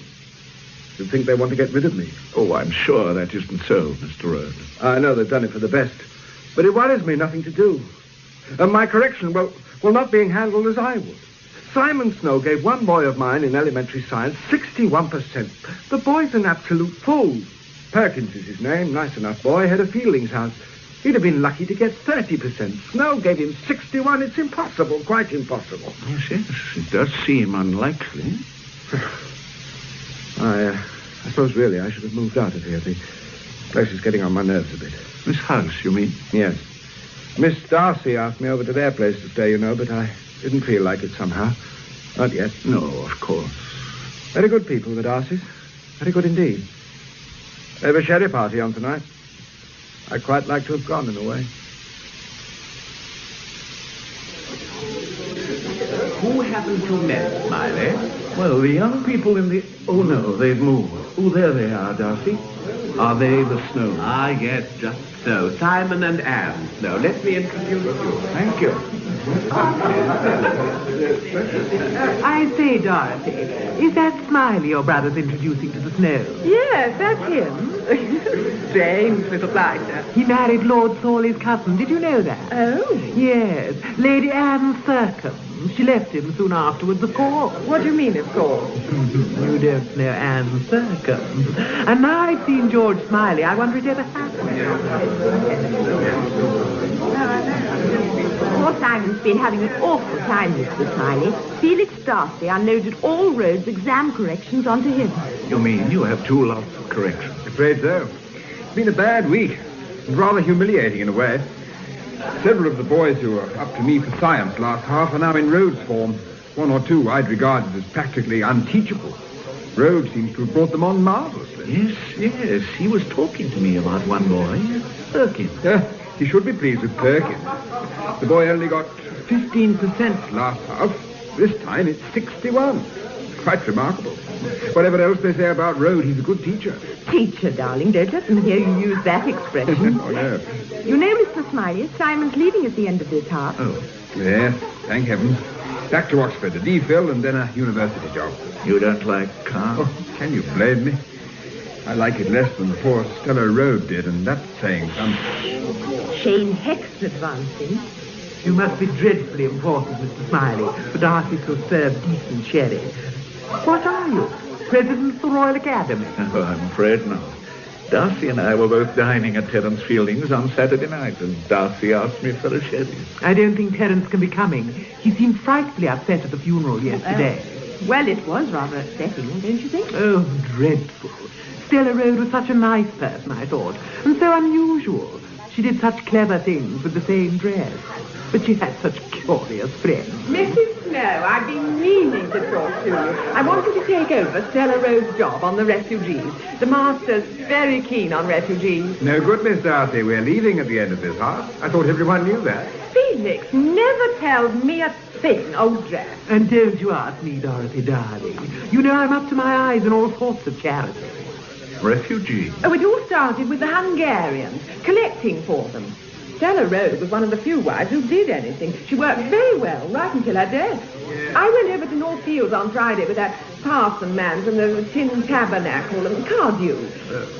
You'd think they want to get rid of me. Oh, I'm sure that isn't so, Mr. Rhodes. I know they've done it for the best. But it worries me nothing to do. And my correction, well, not being handled as I would. Simon Snow gave one boy of mine in elementary science 61%. The boy's an absolute fool. Perkins is his name, nice enough boy, head of Fielding's house. He'd have been lucky to get 30%. Snow gave him 61. It's impossible, quite impossible. Yes, it does seem unlikely. I suppose really I should have moved out of here. The place is getting on my nerves a bit. This house, you mean? Yes. Miss Darcy asked me over to their place to stay, you know, but I didn't feel like it somehow. Not yet. No, of course. Very good people, the Darcys. Very good indeed. They have a sherry party on tonight. I'd quite like to have gone in a way. Who haven't you met, Smiley? Well, the young people in the... Oh, no, they've moved. Oh, there they are, Darcy. Are they the Snows? Ah, yes, just so. Simon and Anne Snow. Let me introduce you. Thank you. I say, Dorothy, is that Smiley your brother's introducing to the Snows? Yes, that's him. Strange little blighter. He married Lord Thorley's cousin. Did you know that? Oh? Yes, Lady Anne Thurcombe. She left him soon afterwards, of course. What do you mean, of course? You don't know Anne Thurcombe. And now I've seen George Smiley, I wonder if it ever happened. Poor Simon's been having an awful time, Mr. Smiley. Felix Darcy unloaded all Rhodes' exam corrections onto him. You mean you have too lots of corrections? Afraid so. It's been a bad week. And rather humiliating in a way. Several of the boys who were up to me for science last half are now in Rhodes' form. One or two I'd regarded as practically unteachable. Rhodes seems to have brought them on marvelously. Yes. He was talking to me about one boy, Perkins. He should be pleased with Perkins. The boy only got 15% last half. This time it's 61. Quite remarkable. Whatever else they say about Rhodes, he's a good teacher. Teacher, darling, don't let them hear you use that expression. Oh, no. You know, Mr. Smiley, Simon's leaving at the end of this half. Oh. Yes, thank heavens. Back to Oxford, a DPhil, and then a university job. You don't like Carre? Oh, can you blame me? I like it less than poor Stella Road did, and that's saying something. Shane Heck's advancing. You must be dreadfully important, Mr. Smiley, for Darcy to serve decent sherry. What are you? President of the Royal Academy? Oh, I'm afraid not. Darcy and I were both dining at Terence Fielding's on Saturday night, and Darcy asked me for a sherry. I don't think Terence can be coming. He seemed frightfully upset at the funeral yesterday. Well, it was rather upsetting, don't you think? Oh, dreadful. Stella Road was such a nice person, I thought, and so unusual. She did such clever things with the same dress. But she had such curious friends. Mrs. Snow, I've been meaning to talk to you. I want you to take over Stella Rose's job on the refugees. The master's very keen on refugees. No good, Miss Darcy. We're leaving at the end of this half. I thought everyone knew that. Felix never tells me a thing, old dress. And don't you ask me, Dorothy, darling. You know I'm up to my eyes in all sorts of charity. Refugees? Oh, it all started with the Hungarians, collecting for them. Stella Rose was one of the few wives who did anything. She worked very well right until her death. I went over to North Fields on Friday with that parson man from the Tin Tabernacle and Cardew.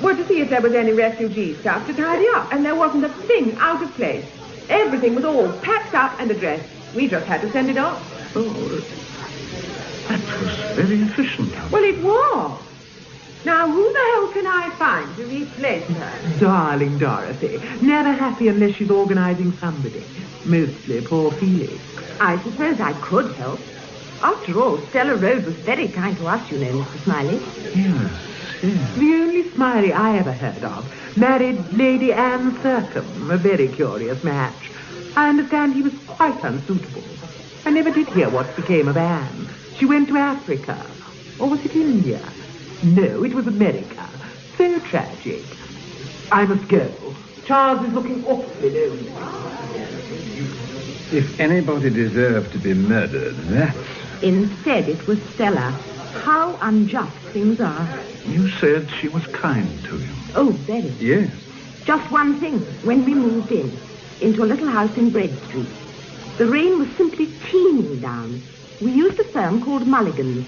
To see if there was any refugee stuff to tidy up, and there wasn't a thing out of place. Everything was all packed up and addressed. We just had to send it off. Oh, that was very efficient. Well, it was. Now, who the hell can I find to replace her? Darling Dorothy. Never happy unless she's organising somebody. Mostly poor Felix. I suppose I could help. After all, Stella Rhodes was very kind to us, you know, Mr. Smiley. Yes. The only Smiley I ever heard of married Lady Anne Thurcombe, a very curious match. I understand he was quite unsuitable. I never did hear what became of Anne. She went to Africa. Or was it India? No, it was America. So tragic. I must go. Charles is looking awfully lonely. If anybody deserved to be murdered, that's... Instead, it was Stella. How unjust things are. You said she was kind to you. Oh, very. Yes. Just one thing. When we moved into a little house in Bread Street, the rain was simply teeming down. We used a firm called Mulligan's.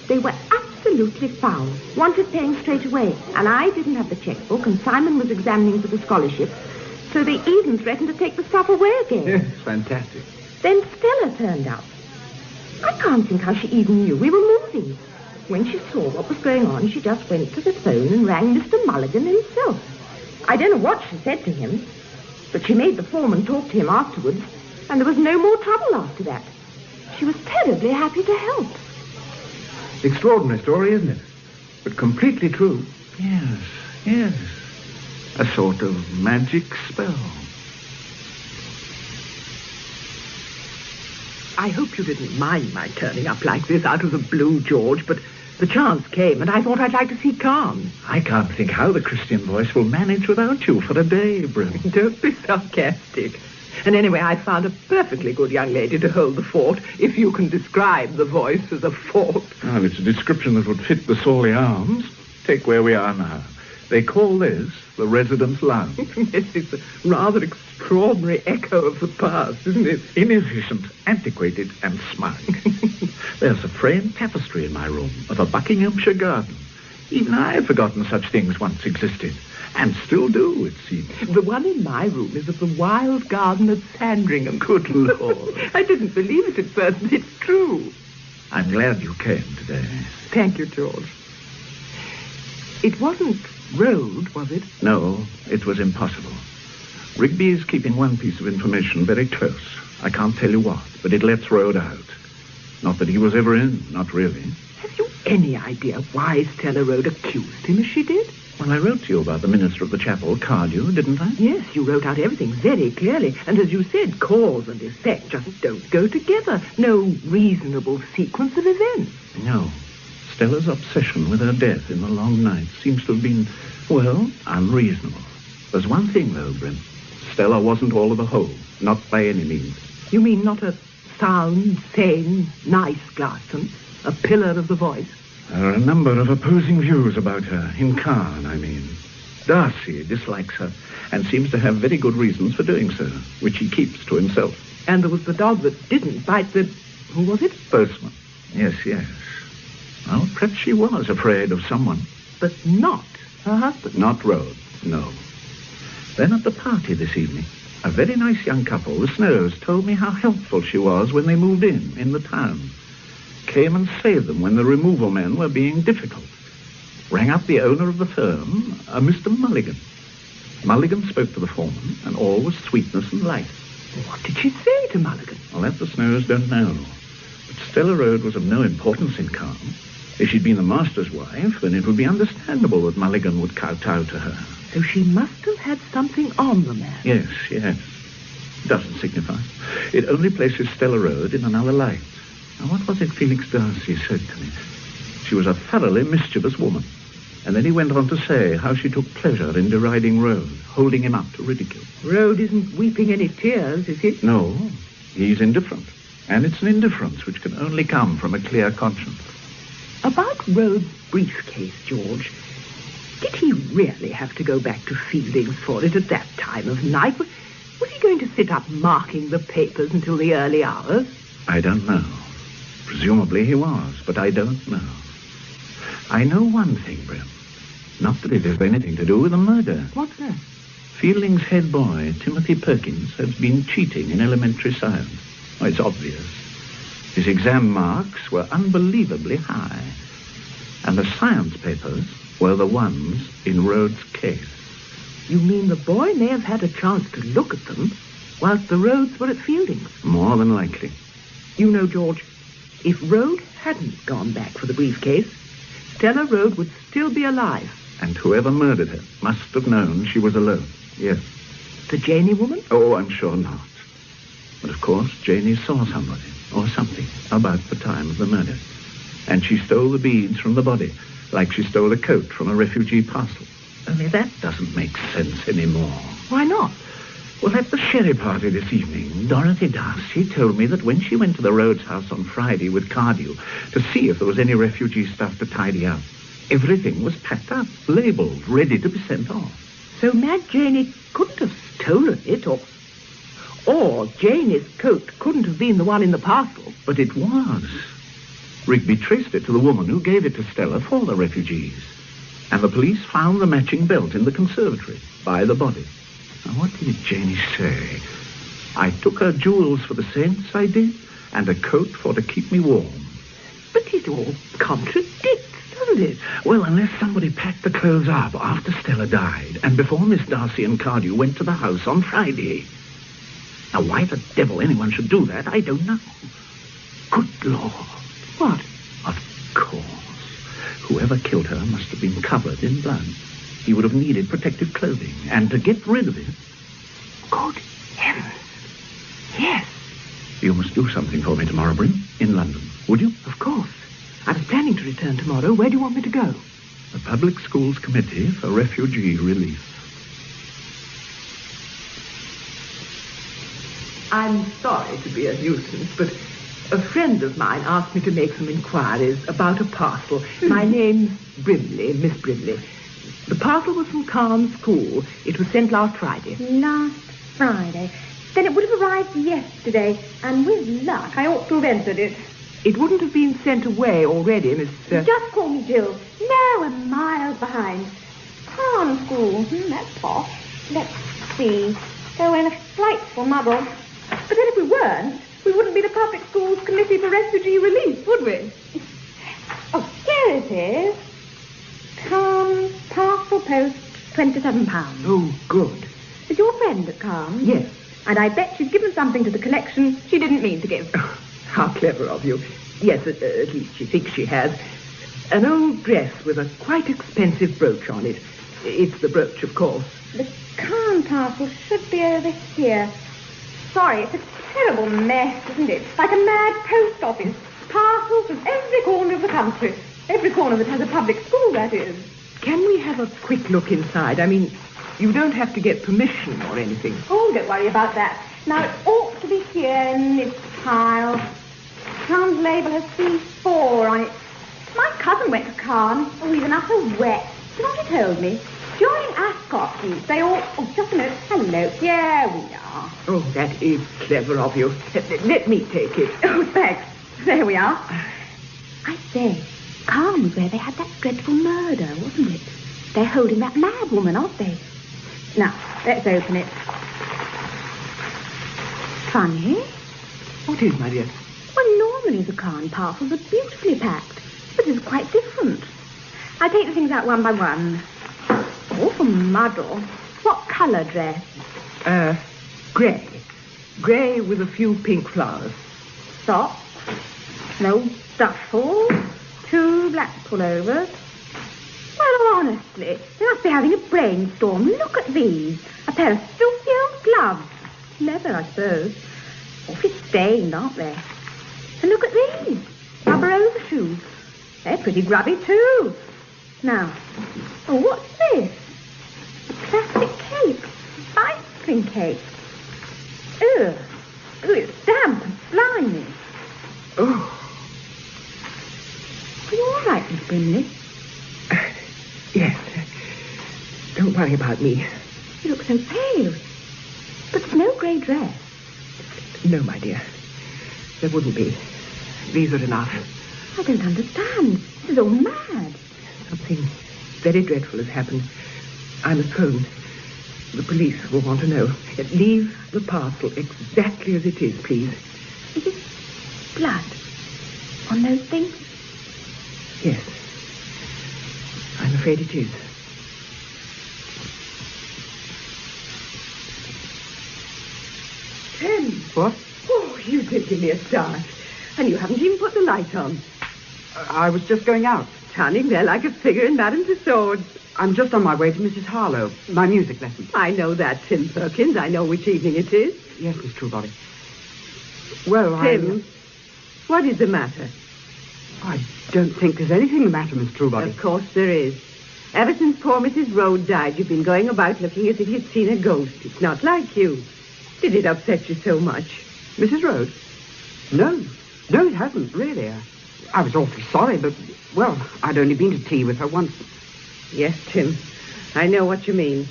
They were absolutely foul. Wanted paying straight away. And I didn't have the checkbook, and Simon was examining for the scholarship. So they even threatened to take the stuff away again. Yes, fantastic. Then Stella turned up. I can't think how she even knew we were moving. When she saw what was going on, she just went to the phone and rang Mr. Mulligan himself. I don't know what she said to him, but she made the foreman talk to him afterwards, and there was no more trouble after that. She was terribly happy to help. Extraordinary story, isn't it? But completely true. Yes. A sort of magic spell. I hope you didn't mind my turning up like this out of the blue, George, but the chance came, and I thought I'd like to see Carne. I can't think how the Christian voice will manage without you for a day, Brim. Don't be sarcastic. And anyway, I found a perfectly good young lady to hold the fort, if you can describe the voice as a fort. Well, it's a description that would fit the Sawley Arms. Take where we are now. They call this the residence lounge. Yes, it's a rather extraordinary echo of the past, isn't it? Inefficient, antiquated, and smug. There's a framed tapestry in my room of a Buckinghamshire garden. Even I've forgotten such things once existed. And still do, it seems. The one in my room is of the wild garden at Sandringham. Good Lord. I didn't believe it at first, but it's true. I'm glad you came today. Thank you, George. It wasn't Road, was it? No, it was impossible. Rigby is keeping one piece of information very close. I can't tell you what, but it lets Road out. Not that he was ever in, not really. Have you any idea why Stella Road accused him as she did? Well, I wrote to you about the minister of the chapel, Cardew, didn't I? Yes, you wrote out everything very clearly. And as you said, cause and effect just don't go together. No reasonable sequence of events. No. Stella's obsession with her death in the long night seems to have been, well, unreasonable. There's one thing, though, Brim. Stella wasn't all of a whole. Not by any means. You mean not a sound, sane, nice Glaston? A pillar of the voice? There are a number of opposing views about her. In Carne, I mean. Darcy dislikes her and seems to have very good reasons for doing so, which he keeps to himself. And there was the dog that didn't bite the... Who was it? Postman. Yes. Well, perhaps she was afraid of someone. But not her husband. Not Rhodes, no. Then at the party this evening, a very nice young couple, the Snows, told me how helpful she was when they moved in the town. Came and saved them when the removal men were being difficult. Rang up the owner of the firm, a Mr. Mulligan. Mulligan spoke to the foreman, and all was sweetness and light. What did she say to Mulligan? Well, that the Snows don't know. But Stella Road was of no importance in Carne. If she'd been the master's wife, then it would be understandable that Mulligan would kowtow to her. So she must have had something on the man. Yes. Doesn't signify. It only places Stella Road in another light. Now, what was it Felix Darcy said to me? She was a thoroughly mischievous woman. And then he went on to say how she took pleasure in deriding Road, holding him up to ridicule. Road isn't weeping any tears, is he? No, he's indifferent. And it's an indifference which can only come from a clear conscience. About Road's briefcase, George, did he really have to go back to Fielding's for it at that time of night? Was he going to sit up marking the papers until the early hours? I don't know. Presumably he was, but I don't know. I know one thing, Brim. Not that it has anything to do with the murder. What's that? Fielding's head boy, Timothy Perkins, has been cheating in elementary science. Oh, it's obvious. His exam marks were unbelievably high. And the science papers, were the ones in Rhodes' case. You mean the boy may have had a chance to look at them whilst the Rhodes were at Fielding's? More than likely. You know, George, if Rhodes hadn't gone back for the briefcase, Stella Rhodes would still be alive. And whoever murdered her must have known she was alone. Yes. The Janey woman? Oh, I'm sure not. But of course, Janey saw somebody or something about the time of the murder. And she stole the beads from the body, like she stole a coat from a refugee parcel. Only that doesn't make sense anymore. Why not? Well, at the sherry party this evening, Dorothy Darcy told me that when she went to the Rhodes house on Friday with Cardew to see if there was any refugee stuff to tidy up, everything was packed up, labelled, ready to be sent off. So Mad Janey couldn't have stolen it, or Janey's coat couldn't have been the one in the parcel. But it was. Rigby traced it to the woman who gave it to Stella for the refugees. And the police found the matching belt in the conservatory by the body. Now, what did Janey say? I took her jewels for the saints, I did, and a coat for to keep me warm. But it all contradicts, doesn't it? Well, unless somebody packed the clothes up after Stella died and before Miss Darcy and Cardew went to the house on Friday. Now, why the devil anyone should do that, I don't know. Good Lord. What? Of course. Whoever killed her must have been covered in blood. He would have needed protective clothing, and to get rid of it... Good heavens. Yes. You must do something for me tomorrow, Brim, in London, would you? Of course. I was planning to return tomorrow. Where do you want me to go? The Public Schools Committee for Refugee Relief. I'm sorry to be a nuisance, but a friend of mine asked me to make some inquiries about a parcel. My name's Brimley, Miss Brimley. The parcel was from Carne School. It was sent last Friday. Last Friday? Then it would have arrived yesterday, and with luck, I ought to have entered it. It wouldn't have been sent away already, Miss... Just call me Jill. No, I'm miles behind. Carne School. That's posh. Let's see. So we're in a frightful muddle. But then if we weren't, we wouldn't be the Public Schools Committee for Refugee Relief, would we? Oh, here it is. Carne, parcel post, £27. Oh, good. Is your friend at Carne? Yes. And I bet she's given something to the collection she didn't mean to give. Oh, how clever of you. Yes, at least she thinks she has. An old dress with a quite expensive brooch on it. It's the brooch, of course. The Carne parcel should be over here. Sorry, it's a terrible mess, isn't it? Like a mad post office. Parcels from every corner of the country. Every corner that has a public school, that is. Can we have a quick look inside? I mean, you don't have to get permission or anything. Oh, don't worry about that. Now, it ought to be here in this pile. Carne's label has C4 on it. My cousin went to Carne. Oh, he's an utter wet. You know what he told me? During Ascot week, they all... Oh, just a minute. Hello. Here we are. Oh, that is clever of you. Let me take it. Oh, thanks. There we are. I say, Carne was where they had that dreadful murder, wasn't it? They're holding that mad woman, aren't they? Now, let's open it. Funny. What is, my dear? Well, normally the Carne parcels are beautifully packed, but this is quite different. I'll take the things out one by one. Awful muddle. What colour dress? Grey. Grey with a few pink flowers. Socks. No duffel. 2 black pullovers. Well, honestly, they must be having a brainstorm. Look at these. A pair of filthy old gloves. Leather, I suppose. Awfully stained, aren't they? And look at these. Rubber overshoes. They're pretty grubby, too. Now, oh, what's this? A plastic cape. Ice cream cake. Ugh. Oh, it's damp and slimy. Oh. Are you all right, Miss Brimley? Yes. Don't worry about me. You look so pale. But there's no grey dress. No, my dear. There wouldn't be. These are enough. I don't understand. This is all mad. Something very dreadful has happened. I must phone. The police will want to know. Leave the parcel exactly as it is, please. Is it blood on those things? Yes. I'm afraid it is. Tim! What? Oh, you did give me a start. And you haven't even put the light on. I was just going out. Standing there like a figure in Madame Tussauds. I'm just on my way to Mrs. Harlow, my music lesson. I know that, Tim Perkins. I know which evening it is. Yes, Miss Truebody. Well, Tim, what is the matter? I don't think there's anything the matter, Miss Truebody. Of course there is. Ever since poor Mrs. Rhodes died, you've been going about looking as if you'd seen a ghost. It's not like you. Did it upset you so much? Mrs. Rhodes? No. No, it hasn't, really. I was awfully sorry, but, well, I'd only been to tea with her once. Yes, Tim. I know what you mean.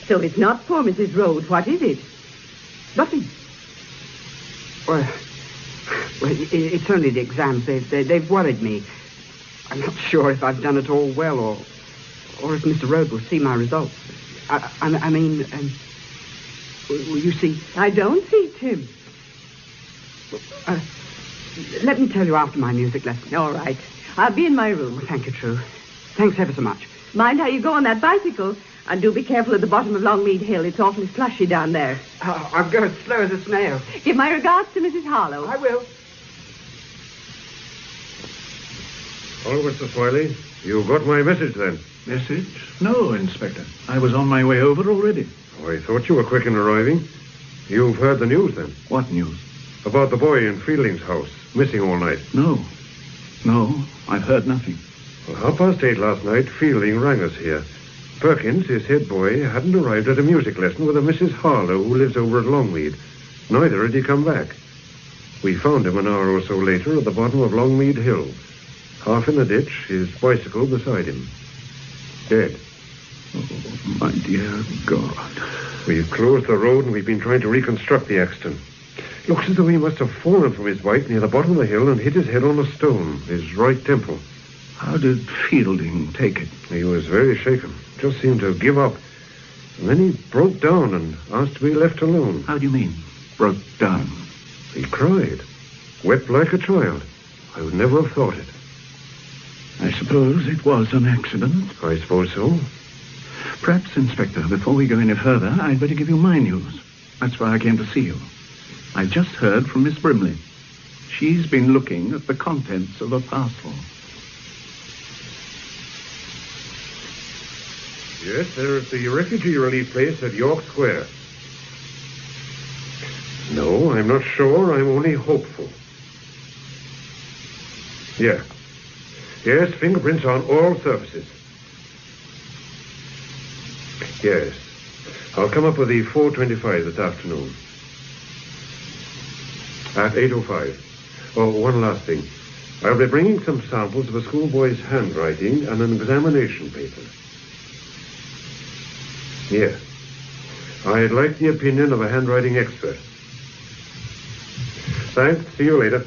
So it's not poor Mrs. Rhodes. What is it? Nothing. Well, it's only the exams. They've worried me. I'm not sure if I've done it all well or if Mr. Rhodes will see my results. I mean, will you see? I don't see, Tim. Let me tell you after my music lesson. All right. I'll be in my room. Oh, thank you, True. Thanks ever so much. Mind how you go on that bicycle. And do be careful at the bottom of Longmead Hill. It's awfully slushy down there. I'll go as slow as a snail. Give my regards to Mrs. Harlow. I will. Oh, Mr. Smiley, you got my message then? Message? No, Inspector. I was on my way over already. Oh, I thought you were quick in arriving. You've heard the news then? What news? About the boy in Fielding's house, missing all night. No, I've heard nothing. Well, 8:30 last night, Fielding rang us here. Perkins, his head boy, hadn't arrived at a music lesson with a Mrs. Harlow who lives over at Longmead. Neither had he come back. We found him an hour or so later at the bottom of Longmead Hill, half in the ditch, his bicycle beside him. Dead. Oh, my dear God. We've closed the road and we've been trying to reconstruct the accident. Looks as though he must have fallen from his bike near the bottom of the hill and hit his head on a stone, his right temple. How did Fielding take it? He was very shaken. Just seemed to give up. And then he broke down and asked to be left alone. How do you mean, broke down? He cried. Wept like a child. I would never have thought it. I suppose it was an accident. I suppose so. Perhaps, Inspector, before we go any further, I'd better give you my news. That's why I came to see you. I just heard from Miss Brimley. She's been looking at the contents of a parcel. Yes, they're at the refugee relief place at York Square. No, I'm not sure. I'm only hopeful. Yeah. Yes, fingerprints on all surfaces. Yes. I'll come up with the 4:25 this afternoon. At 8:05. Oh, one last thing. I'll be bringing some samples of a schoolboy's handwriting and an examination paper. Yes. I'd like the opinion of a handwriting expert. Thanks. See you later.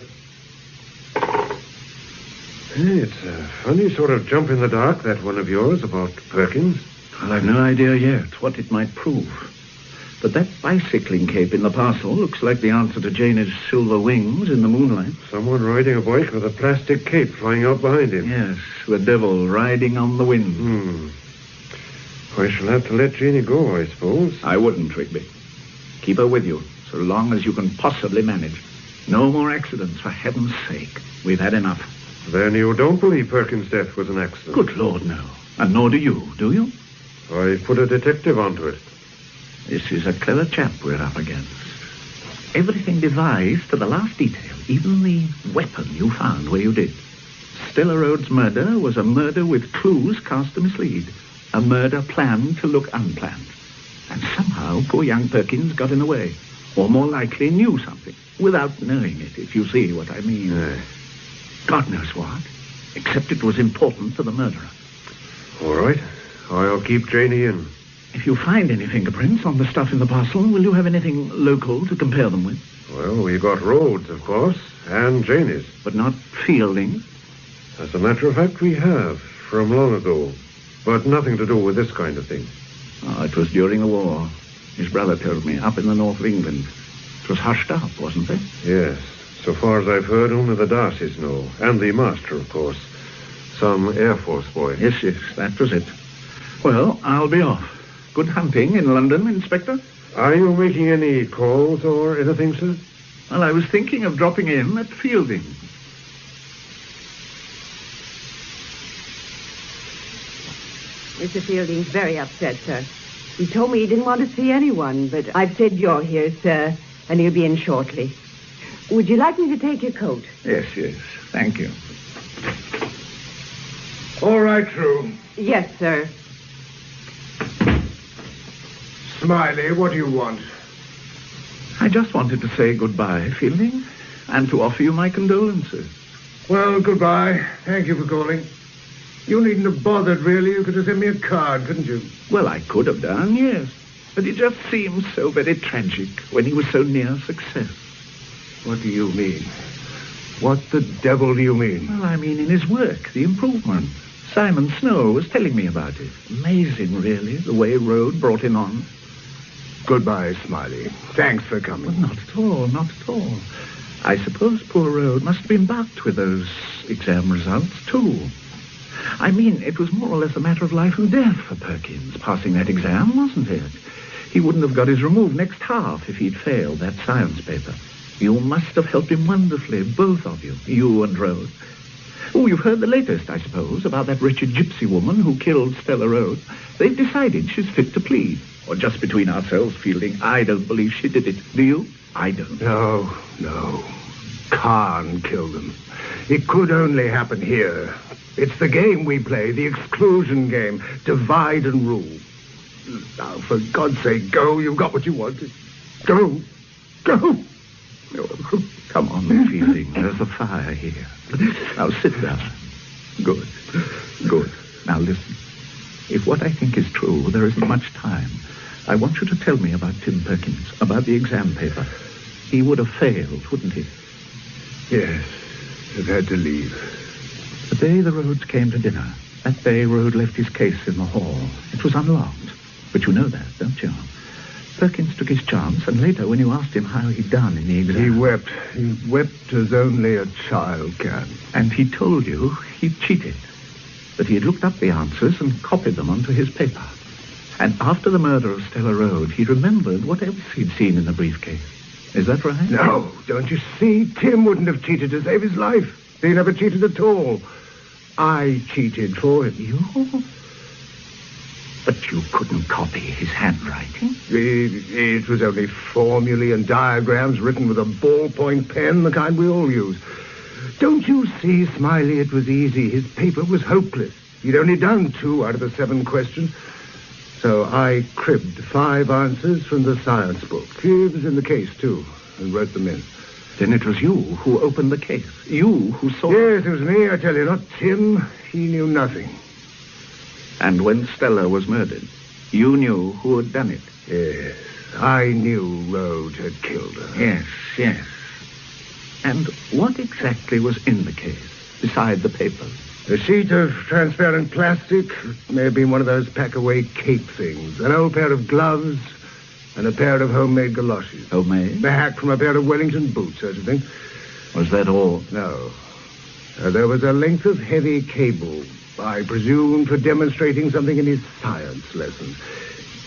Hey, it's a funny sort of jump in the dark, that one of yours about Perkins. Well, I've no idea yet what it might prove. But that bicycling cape in the parcel looks like the answer to Jane's silver wings in the moonlight. Someone riding a bike with a plastic cape flying out behind him. Yes, the devil riding on the wind. I shall have to let Janie go, I suppose. I wouldn't, Rigby. Keep her with you, so long as you can possibly manage. No more accidents, for heaven's sake. We've had enough. Then you don't believe Perkins' death was an accident? Good Lord, no. And nor do you you? I put a detective onto it. This is a clever chap we're up against. Everything devised to the last detail, even the weapon you found where you did. Stella Rhodes' murder was a murder with clues cast to mislead. A murder planned to look unplanned. And somehow poor young Perkins got in the way. Or more likely knew something, without knowing it, if you see what I mean. God knows what, except it was important to the murderer. All right. I'll keep Janie in. If you find any fingerprints on the stuff in the parcel, will you have anything local to compare them with? Well, we got Rhodes, of course, and Janie's. But not Fielding? As a matter of fact, we have, from long ago. But nothing to do with this kind of thing. Oh, it was during the war. His brother told me, up in the north of England. It was hushed up, wasn't it? Yes. So far as I've heard, only the Darcys know. And the master, of course. Some Air Force boy. Yes, that was it. Well, I'll be off. Good hunting in London, Inspector. Are you making any calls or anything, sir? Well, I was thinking of dropping in at Fielding. Mr. Fielding's very upset, sir. He told me he didn't want to see anyone, but I've said you're here, sir, and he'll be in shortly. Would you like me to take your coat? Yes. Thank you. All right, True. Yes, sir. Smiley, what do you want? I just wanted to say goodbye, Fielding, and to offer you my condolences. Well, goodbye. Thank you for calling. You needn't have bothered, really. You could have sent me a card, couldn't you? Well, I could have done, yes. But it just seemed so very tragic when he was so near success. What do you mean? What the devil do you mean? Well, I mean in his work, the improvement. Simon Snow was telling me about it. Amazing, really, the way Rhodes brought him on. Goodbye, Smiley. Thanks for coming. Well, not at all. I suppose poor Rhodes must have been bucked with those exam results, too. I mean, it was more or less a matter of life and death for Perkins, passing that exam, wasn't it? He wouldn't have got his removed next half if he'd failed that science paper. You must have helped him wonderfully, both of you, you and Rhodes. Oh, you've heard the latest, I suppose, about that wretched gypsy woman who killed Stella Rhodes. They've decided she's fit to plead. Or just between ourselves, Fielding, I don't believe she did it. Do you? I don't. No. Carne killed them. It could only happen here. It's the game we play, the exclusion game. Divide and rule. Now, for God's sake, go. You've got what you wanted. Go. Oh, come on, Fielding. There's a fire here. Now, sit down. Good. Now, listen. If what I think is true, there isn't much time. I want you to tell me about Tim Perkins, about the exam paper. He would have failed, wouldn't he? Yes. I've had to leave. The day the Rhodes came to dinner, that day Rhodes left his case in the hall. It was unlocked. But you know that, don't you? Perkins took his chance, and later when you asked him how he'd done in the exam... He wept. He wept as only a child can. And he told you he'd cheated. That he had looked up the answers and copied them onto his paper. And after the murder of Stella Rhodes, he remembered what else he'd seen in the briefcase. Is that right? No, don't you see? Tim wouldn't have cheated to save his life. He never cheated at all. I cheated for him. You? But you couldn't copy his handwriting? It was only formulae and diagrams written with a ballpoint pen, the kind we all use. Don't you see, Smiley, it was easy. His paper was hopeless. He'd only done 2 out of the 7 questions. So I cribbed 5 answers from the science book. He was in the case, too, and wrote them in. Then it was you who opened the case. You who saw... Yes, it was me, I tell you, not Tim. He knew nothing. And when Stella was murdered, you knew who had done it? Yes, I knew Rhodes had killed her. Yes. And what exactly was in the case, beside the papers? A sheet of transparent plastic. It may have been one of those pack-away cape things. An old pair of gloves and a pair of homemade galoshes. Homemade? The hack from a pair of Wellington boots, I should think. Was that all? No. There was a length of heavy cable, I presume for demonstrating something in his science lessons.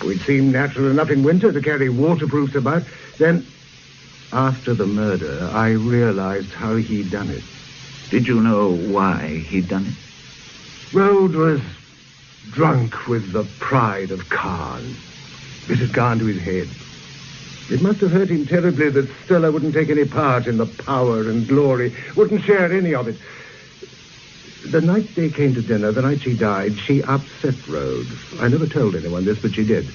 It seemed natural enough in winter to carry waterproofs about. Then, after the murder, I realized how he'd done it. Did you know why he'd done it? Rhodes was drunk with the pride of Carne. It had gone to his head. It must have hurt him terribly that Stella wouldn't take any part in the power and glory, wouldn't share any of it. The night they came to dinner, the night she died, she upset Rhodes. I never told anyone this, but she did.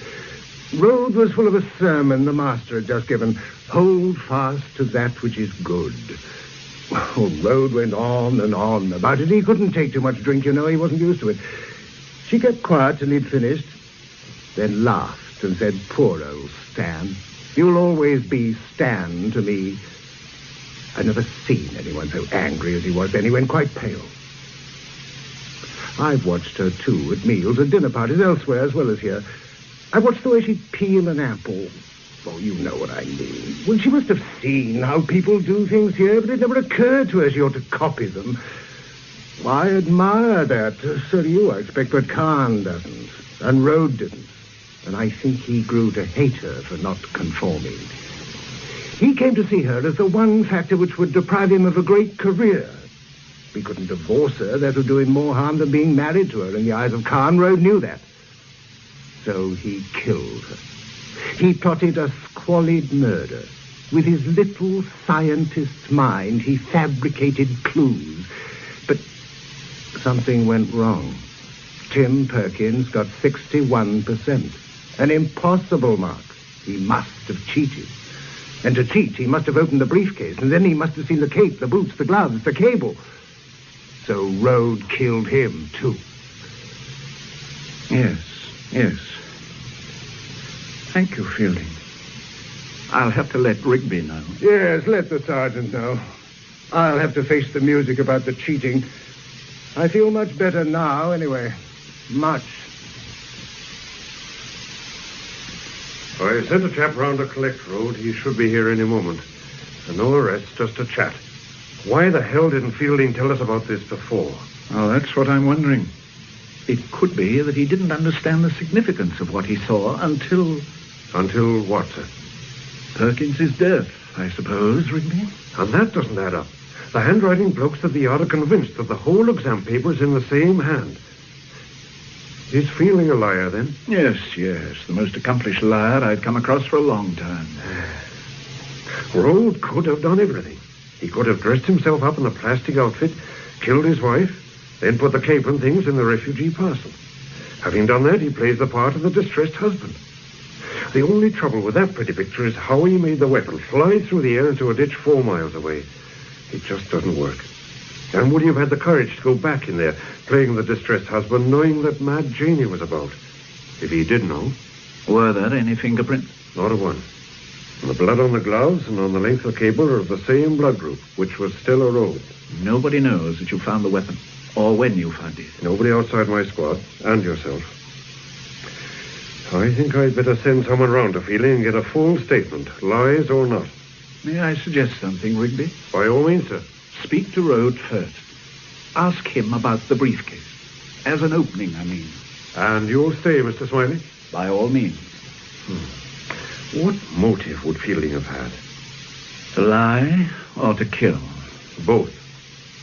Rhodes was full of a sermon the master had just given. Hold fast to that which is good. Oh, Rhodes went on and on about it. He couldn't take too much drink, you know. He wasn't used to it. She kept quiet till he'd finished, then laughed and said, "Poor old Stan. You'll always be Stan to me." I've never seen anyone so angry as he was then. He went quite pale. I've watched her, too, at meals, at dinner parties, elsewhere as well as here. I watched the way she'd peel an apple. Oh, you know what I mean. Well, she must have seen how people do things here, but it never occurred to her she ought to copy them. I admire that. So do you, I expect, but Carne doesn't. And Rode didn't. And I think he grew to hate her for not conforming. He came to see her as the one factor which would deprive him of a great career. He couldn't divorce her. That would do him more harm than being married to her in the eyes of Carne. Rode knew that. So he killed her. He plotted a squalid murder. With his little scientist's mind, he fabricated clues. But something went wrong. Tim Perkins got 61%. An impossible mark. He must have cheated. And to cheat, he must have opened the briefcase, and then he must have seen the cape, the boots, the gloves, the cable. So Rode killed him, too. Yes. Thank you, Fielding. I'll have to let Rigby know. Yes, let the sergeant know. I'll have to face the music about the cheating. I feel much better now, anyway. Much. I sent a chap round to collect Rode. He should be here any moment. And no arrests, just a chat. Why the hell didn't Fielding tell us about this before? Oh, that's what I'm wondering. It could be that he didn't understand the significance of what he saw until... Until what, sir? Perkins's death, I suppose, Rigby. And that doesn't add up. The handwriting blokes at the yard are convinced that the whole exam paper is in the same hand. Is Fielding a liar, then? Yes. The most accomplished liar I'd come across for a long time. Rode could have done everything. He could have dressed himself up in a plastic outfit, killed his wife, then put the cape and things in the refugee parcel. Having done that, he plays the part of the distressed husband. The only trouble with that pretty picture is how he made the weapon fly through the air into a ditch 4 miles away. It just doesn't work. And would he have had the courage to go back in there, playing the distressed husband, knowing that Mad Janie was about? If he did know. Were there any fingerprints? Not a one. And the blood on the gloves and on the length of the cable are of the same blood group, which was Stella Rode. Nobody knows that you found the weapon, or when you found it. Nobody outside my squad, and yourself. I think I'd better send someone round to Fielding and get a full statement, lies or not. May I suggest something, Rigby? By all means, sir. Speak to Rode first. Ask him about the briefcase. As an opening, I mean. And you'll stay, Mr. Smiley? By all means. What motive would Fielding have had? To lie or to kill? Both.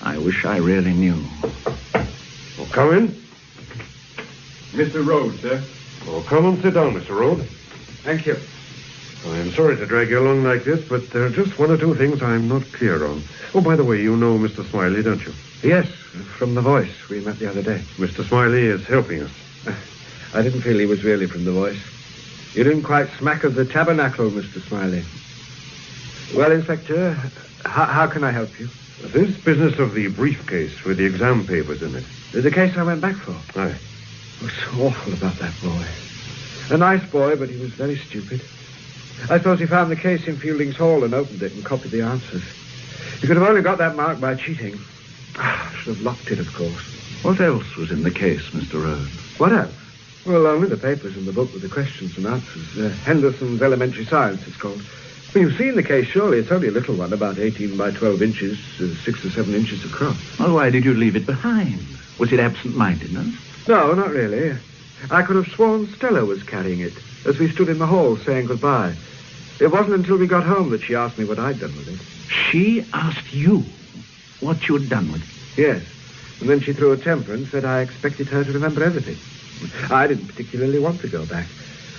I wish I really knew. Well, come in. Mr. Rode, sir. Well, come and sit down, Mr. Rode. Thank you. I'm sorry to drag you along like this, but there are just one or two things I'm not clear on. Oh, by the way, you know Mr. Smiley, don't you? Yes, from the voice. We met the other day. Mr. Smiley is helping us. I didn't feel he was really from the voice. You didn't quite smack of the tabernacle, Mr. Smiley. Well, Inspector, how can I help you? This business of the briefcase with the exam papers in it. The case I went back for. Aye. It was so awful about that boy. A nice boy, but he was very stupid. I suppose he found the case in Fielding's hall and opened it and copied the answers. He could have only got that mark by cheating. I should have locked it, of course. What else was in the case, Mr. Rode? What else? Well, only the papers in the book with the questions and answers. Henderson's Elementary Science, it's called. Well, you've seen the case, surely. It's only a little one, about 18 by 12 inches, 6 or 7 inches across. Well, why did you leave it behind? Was it absent-mindedness? No, not really. I could have sworn Stella was carrying it as we stood in the hall saying goodbye. It wasn't until we got home that she asked me what I'd done with it. She asked you what you'd done with it? Yes. And then she threw a temper and said I expected her to remember everything. I didn't particularly want to go back.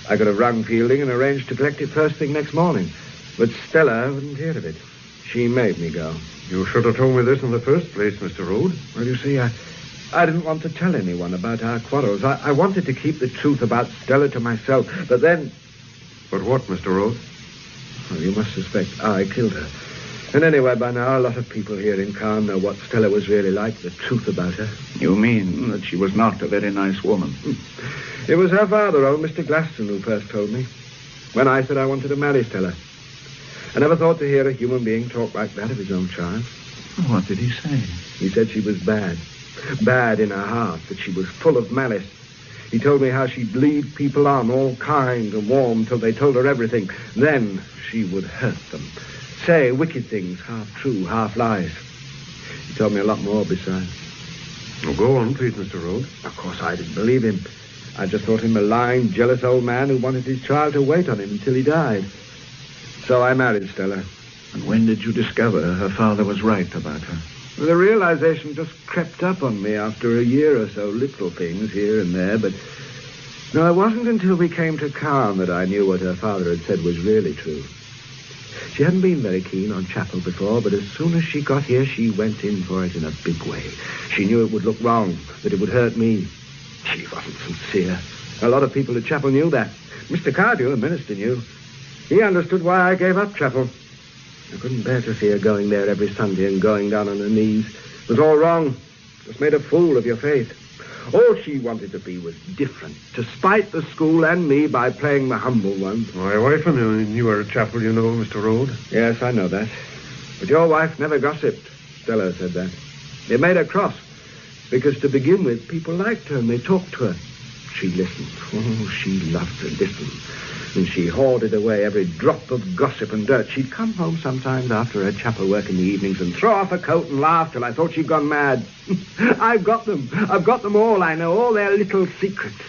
I could have rung Fielding and arranged to collect it first thing next morning. But Stella wouldn't hear of it. She made me go. You should have told me this in the first place, Mr. Rode. Well, you see, I didn't want to tell anyone about our quarrels. I wanted to keep the truth about Stella to myself, but then... But what, Mr. Rode? Well, you must suspect I killed her. And anyway, by now, a lot of people here in Carne know what Stella was really like, the truth about her. You mean that she was not a very nice woman? It was her father, old Mr. Glaston, who first told me, when I said I wanted to marry Stella. I never thought to hear a human being talk like that of his own child. What did he say? He said she was bad. Bad in her heart, that she was full of malice. He told me how she'd lead people on, all kind and warm, till they told her everything. Then she would hurt them. Say wicked things, half true, half lies. He told me a lot more besides. Oh, go on, please, Mr. Rhodes. Of course, I didn't believe him. I just thought him a lying, jealous old man who wanted his child to wait on him until he died. So I married Stella. And when did you discover her father was right about her? The realization just crept up on me after a year or so, little things here and there, but... No, it wasn't until we came to Carne that I knew what her father had said was really true. She hadn't been very keen on chapel before, but as soon as she got here, she went in for it in a big way. She knew it would look wrong, that it would hurt me. She wasn't sincere. A lot of people at chapel knew that. Mr. Cardew, the minister, knew. He understood why I gave up chapel. I couldn't bear to see her going there every Sunday and going down on her knees. It was all wrong. Just made a fool of your faith. All she wanted to be was different, to spite the school and me by playing the humble one. My wife and you were at chapel, you know, Mr. Rhodes. Yes, I know that. But your wife never gossiped. Stella said that. It made her cross, because to begin with, people liked her and they talked to her. She listened. Oh, she loved to listen. And she hoarded away every drop of gossip and dirt. She'd come home sometimes after her chapel work in the evenings and throw off her coat and laugh till I thought she'd gone mad. I've got them. I've got them all. I know all their little secrets.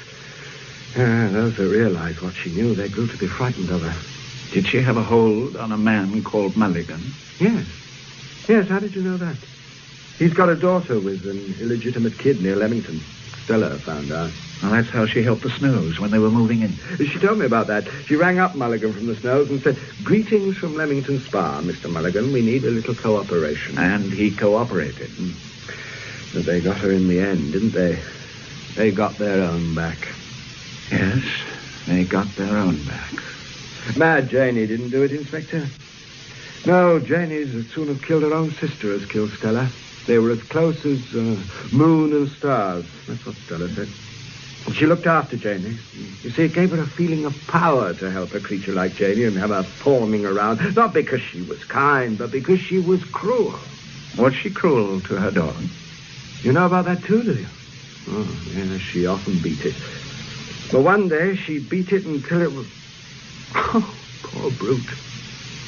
Those that realized what she knew, they grew to be frightened of her. Did she have a hold on a man called Mulligan? Yes. Yes, how did you know that? He's got a daughter with an illegitimate kid near Leamington. Stella found out. Well, that's how she helped the Snows when they were moving in. She told me about that. She rang up Mulligan from the Snows and said, "Greetings from Leamington Spa, Mr. Mulligan. We need a little cooperation." And he cooperated. But they got her in the end, didn't they? They got their own back. Yes, they got their own back. Mad Janie didn't do it, Inspector. No, Janie's as soon have killed her own sister as killed Stella. They were as close as moon and stars. That's what Stella said. She looked after Janie. You see, it gave her a feeling of power to help a creature like Janie and have her fawning around. Not because she was kind, but because she was cruel. Was she cruel to her dog? You know about that too, do you? Oh, yes, she often beat it. But one day she beat it until it was... Oh, poor brute.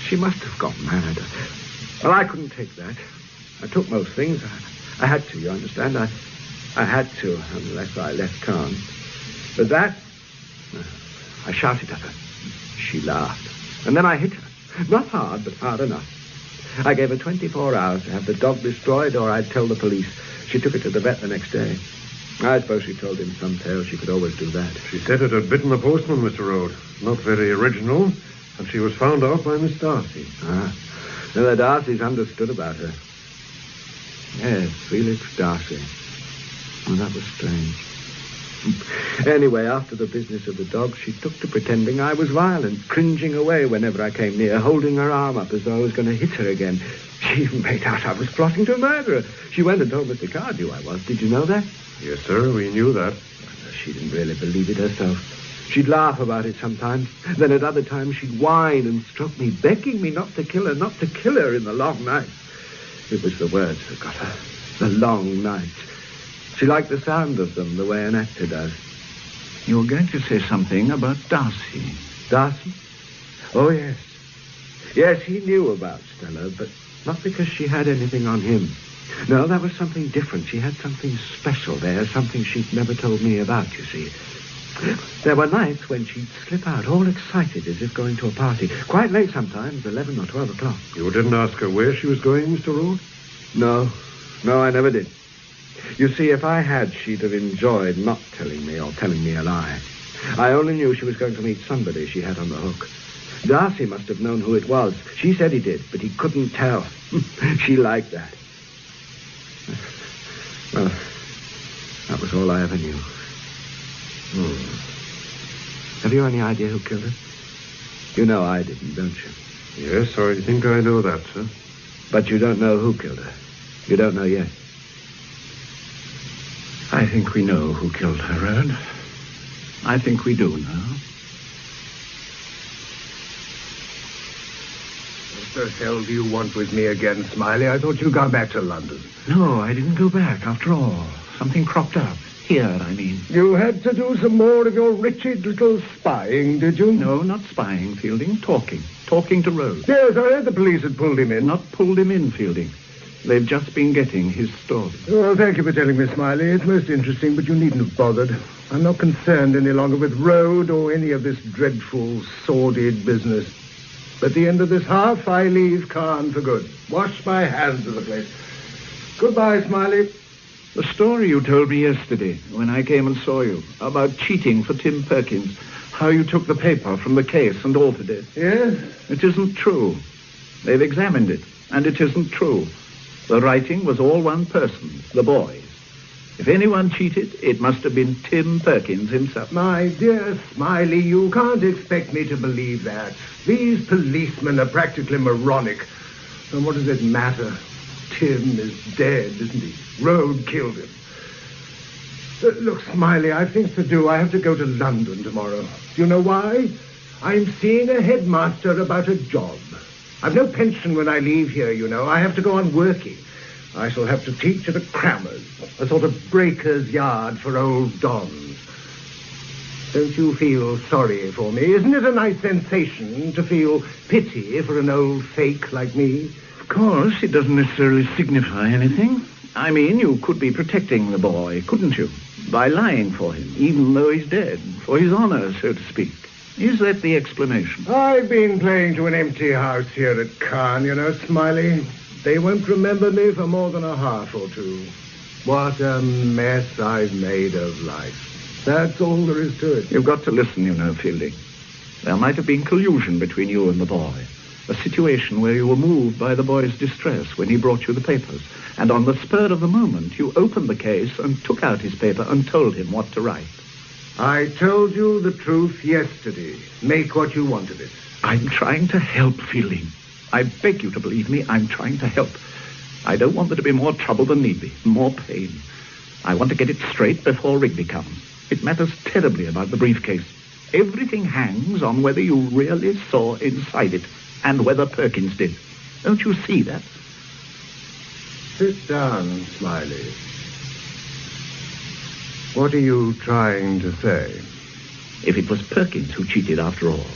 She must have got mad. Well, I couldn't take that. I took most things. I had to, you understand? I had to, unless I left Carne. But that... I shouted at her. She laughed. And then I hit her. Not hard, but hard enough. I gave her 24 hours to have the dog destroyed, or I'd tell the police. She took it to the vet the next day. I suppose she told him some tale. She could always do that. She said it had bitten the postman, Mr. Rhodes. Not very original. And she was found out by Miss Darcy. Ah. Now, the Darcys understood about her. Yes, Felix Darcy. Oh, that was strange. Anyway, after the business of the dog, she took to pretending I was violent, cringing away whenever I came near, holding her arm up as though I was going to hit her again. She even made out I was plotting to murder her. She went and told Mr. Cardew I was. Did you know that? Yes, sir, we knew that. She didn't really believe it herself. She'd laugh about it sometimes. Then at other times she'd whine and stroke me, begging me not to kill her in the long night. It was the words that got her. The long nights. She liked the sound of them, the way an actor does. You were going to say something about Darcy. Darcy? Oh, yes. Yes, he knew about Stella, but not because she had anything on him. No, that was something different. She had something special there, something she'd never told me about, you see. There were nights when she'd slip out, all excited, as if going to a party. Quite late sometimes, 11 or 12 o'clock. You didn't ask her where she was going, Mr. Rhodes? No, I never did. You see, if I had, she'd have enjoyed not telling me or telling me a lie. I only knew she was going to meet somebody she had on the hook. Darcy must have known who it was. She said he did, but he couldn't tell. She liked that. Well, that was all I ever knew. Have you any idea who killed her? You know I didn't, don't you? Yes, I think I know that, sir. But you don't know who killed her. You don't know yet. I think we know who killed her, Ed. I think we do now. What the hell do you want with me again, Smiley? I thought you'd gone back to London. No, I didn't go back after all. Something cropped up. Here, I mean. You had to do some more of your wretched little spying, did you? No, not spying, Fielding. Talking. Talking to Rhodes. Yes, I heard the police had pulled him in. Not pulled him in, Fielding. They've just been getting his story. Well, thank you for telling me, Smiley. It's most interesting, but you needn't have bothered. I'm not concerned any longer with Road or any of this dreadful, sordid business. At the end of this half, I leave Carne for good. Wash my hands of the place. Goodbye, Smiley. The story you told me yesterday when I came and saw you about cheating for Tim Perkins, how you took the paper from the case and altered it. Yes? It isn't true. They've examined it, and it isn't true. The writing was all one person, the boy's. If anyone cheated, it must have been Tim Perkins himself. My dear Smiley, you can't expect me to believe that. These policemen are practically moronic. And what does it matter? Tim is dead, isn't he? Road killed him. Look, Smiley, I've things to do. I have to go to London tomorrow. Do you know why? I'm seeing a headmaster about a job. I've no pension when I leave here, you know. I have to go on working. I shall have to teach at a crammer's, a sort of breaker's yard for old dons. Don't you feel sorry for me? Isn't it a nice sensation to feel pity for an old fake like me? Of course, it doesn't necessarily signify anything. I mean, you could be protecting the boy, couldn't you? By lying for him, even though he's dead, for his honor, so to speak. Is that the explanation? I've been playing to an empty house here at Carne, you know, Smiley. They won't remember me for more than a half or two. What a mess I've made of life. That's all there is to it. You've got to listen, you know, Fielding. There might have been collusion between you and the boy. A situation where you were moved by the boy's distress when he brought you the papers. And on the spur of the moment, you opened the case and took out his paper and told him what to write. I told you the truth yesterday. Make what you want of it. I'm trying to help, Fielding. I beg you to believe me, I'm trying to help. I don't want there to be more trouble than need be, more pain. I want to get it straight before Rigby comes. It matters terribly about the briefcase. Everything hangs on whether you really saw inside it and whether Perkins did. Don't you see that? Sit down, Smiley. What are you trying to say? If it was Perkins who cheated after all,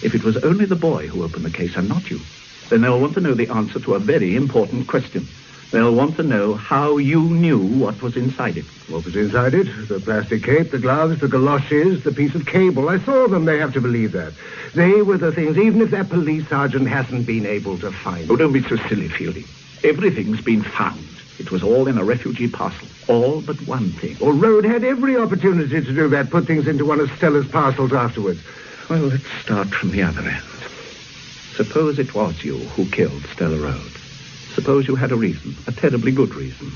if it was only the boy who opened the case and not you, then they'll want to know the answer to a very important question. They'll want to know how you knew what was inside it. What was inside it? The plastic cape, the gloves, the galoshes, the piece of cable. I saw them. They have to believe that. They were the things, even if that police sergeant hasn't been able to find them. Oh, don't be so silly, Fielding. Everything's been found. It was all in a refugee parcel. All but one thing. Well, Road had every opportunity to do that, put things into one of Stella's parcels afterwards. Well, let's start from the other end. Suppose it was you who killed Stella Road. Suppose you had a reason, a terribly good reason.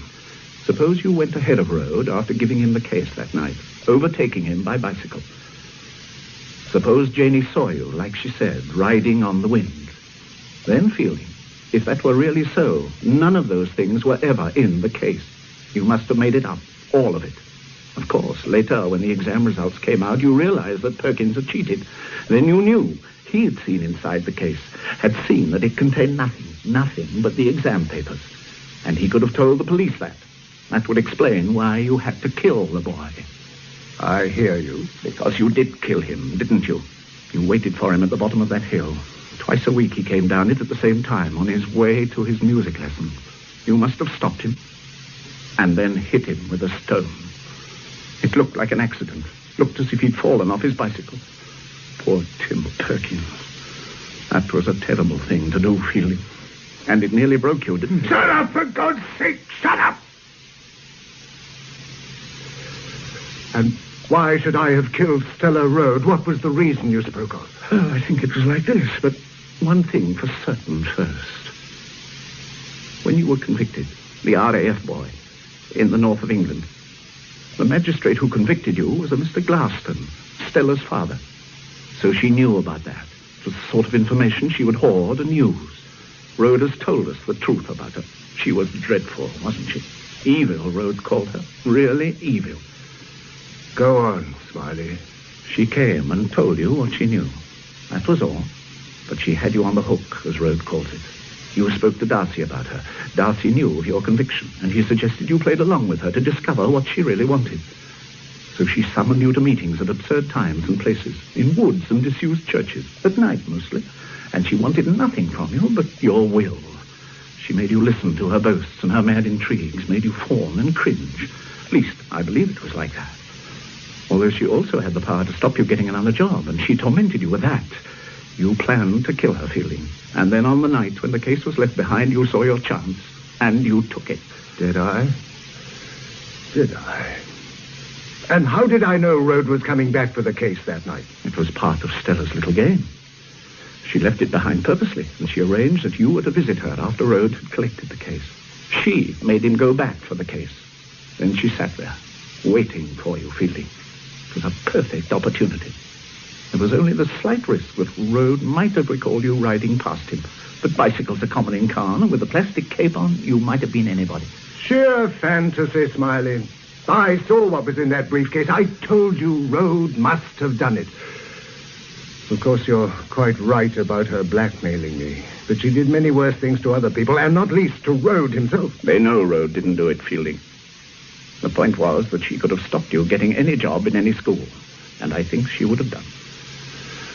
Suppose you went ahead of Road after giving him the case that night, overtaking him by bicycle. Suppose Janie saw you, like she said, riding on the wind. Then, Fielding, if that were really so, none of those things were ever in the case. You must have made it up, all of it. Of course, later, when the exam results came out, you realized that Perkins had cheated. Then you knew he had seen inside the case, had seen that it contained nothing but the exam papers. And he could have told the police that. That would explain why you had to kill the boy. I hear you. Because you did kill him, didn't you? You waited for him at the bottom of that hill. Twice a week he came down it at the same time on his way to his music lesson. You must have stopped him and then hit him with a stone. It looked like an accident. Looked as if he'd fallen off his bicycle. Poor Tim Perkins. That was a terrible thing to do, Fielding. And it nearly broke you, didn't it? Shut up, for God's sake! Shut up! And why should I have killed Stella Road? What was the reason you spoke of? Oh, I think it was like this, but one thing for certain first. When you were convicted, the RAF boy, in the north of England, the magistrate who convicted you was a Mr. Glaston, Stella's father. So she knew about that. It was the sort of information she would hoard and use. Rhoda has told us the truth about her. She was dreadful, wasn't she? Evil, Rhoda called her. Really evil. Go on, Smiley. She came and told you what she knew. That was all. But she had you on the hook, as Rhoda calls it. You spoke to Darcy about her. Darcy knew of your conviction, and he suggested you played along with her to discover what she really wanted. So she summoned you to meetings at absurd times and places, in woods and disused churches, at night mostly. And she wanted nothing from you but your will. She made you listen to her boasts and her mad intrigues, made you fawn and cringe. At least, I believe it was like that. Although she also had the power to stop you getting another job, and she tormented you with that. You planned to kill her, Fielding. And then on the night when the case was left behind, you saw your chance, and you took it. Did I? Did I? And how did I know Rhodes was coming back for the case that night? It was part of Stella's little game. She left it behind purposely, and she arranged that you were to visit her after Rhodes had collected the case. She made him go back for the case. Then she sat there, waiting for you, Fielding. It was a perfect opportunity. There was only the slight risk that Rhodes might have recalled you riding past him. But bicycles are common in Carne, and with a plastic cape on, you might have been anybody. Sheer fantasy, Smiley. I saw what was in that briefcase. I told you Rhodes must have done it. Of course, you're quite right about her blackmailing me. But she did many worse things to other people, and not least to Rhodes himself. They know Rhodes didn't do it, Fielding. The point was that she could have stopped you getting any job in any school. And I think she would have done.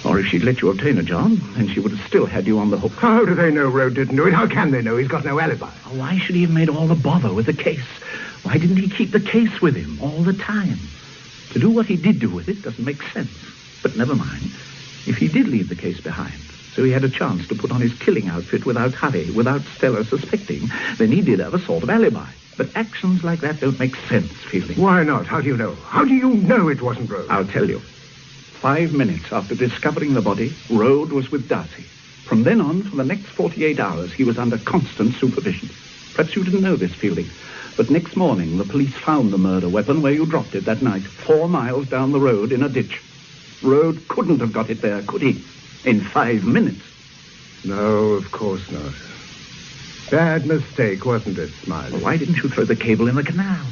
Or if she'd let you obtain a job, then she would have still had you on the hook. How do they know Rhodes didn't do it? How can they know? He's got no alibi. Why should he have made all the bother with the case? Why didn't he keep the case with him all the time? To do what he did do with it doesn't make sense. But never mind. If he did leave the case behind, so he had a chance to put on his killing outfit without hurry, without Stella suspecting, then he did have a sort of alibi. But actions like that don't make sense, Fielding. Why not? How do you know? How do you know it wasn't Rhodes? I'll tell you. 5 minutes after discovering the body, Rhodes was with Darcy. From then on, for the next 48 hours, he was under constant supervision. Perhaps you didn't know this, Fielding, but next morning the police found the murder weapon where you dropped it that night, 4 miles down the road in a ditch. Rhodes couldn't have got it there, could he? In 5 minutes. No, of course not. Bad mistake, wasn't it, Smiley? Why didn't you throw the cable in the canal,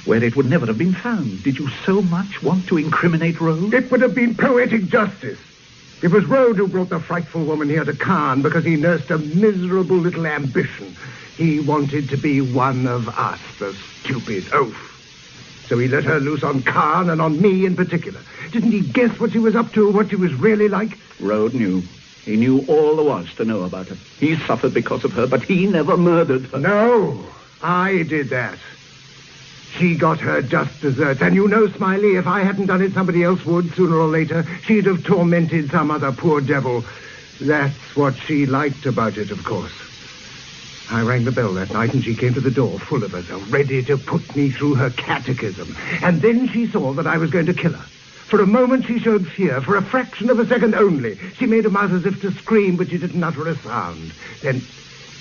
where it would never have been found? Did you so much want to incriminate Rhodes? It would have been poetic justice. It was Rhodes who brought the frightful woman here to Carne because he nursed a miserable little ambition. He wanted to be one of us, the stupid oaf. So he let her loose on Carne and on me in particular. Didn't he guess what she was up to, what she was really like? Rhodes knew. He knew all there was to know about her. He suffered because of her, but he never murdered her. No, I did that. She got her just desserts. And you know, Smiley, if I hadn't done it, somebody else would, sooner or later. She'd have tormented some other poor devil. That's what she liked about it, of course. I rang the bell that night, and she came to the door, full of herself, ready to put me through her catechism. And then she saw that I was going to kill her. For a moment, she showed fear. For a fraction of a second only. She made a mouth as if to scream, but she didn't utter a sound. Then,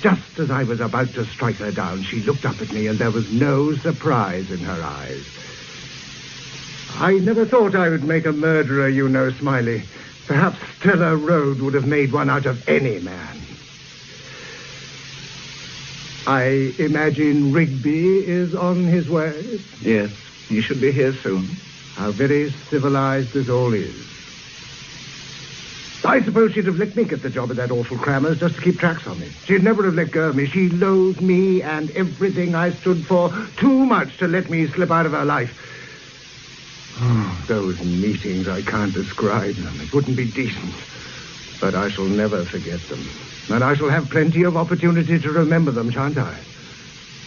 just as I was about to strike her down, she looked up at me, and there was no surprise in her eyes. I never thought I would make a murderer, you know, Smiley. Perhaps Stella Rhodes would have made one out of any man. I imagine Rigby is on his way? Yes, he should be here soon. How very civilized this all is. I suppose she'd have let me get the job at that awful Crammer's just to keep tracks on me. She'd never have let go of me. She loathed me and everything I stood for too much to let me slip out of her life. Oh, those meetings, I can't describe them. It wouldn't be decent. But I shall never forget them. And I shall have plenty of opportunity to remember them, shan't I?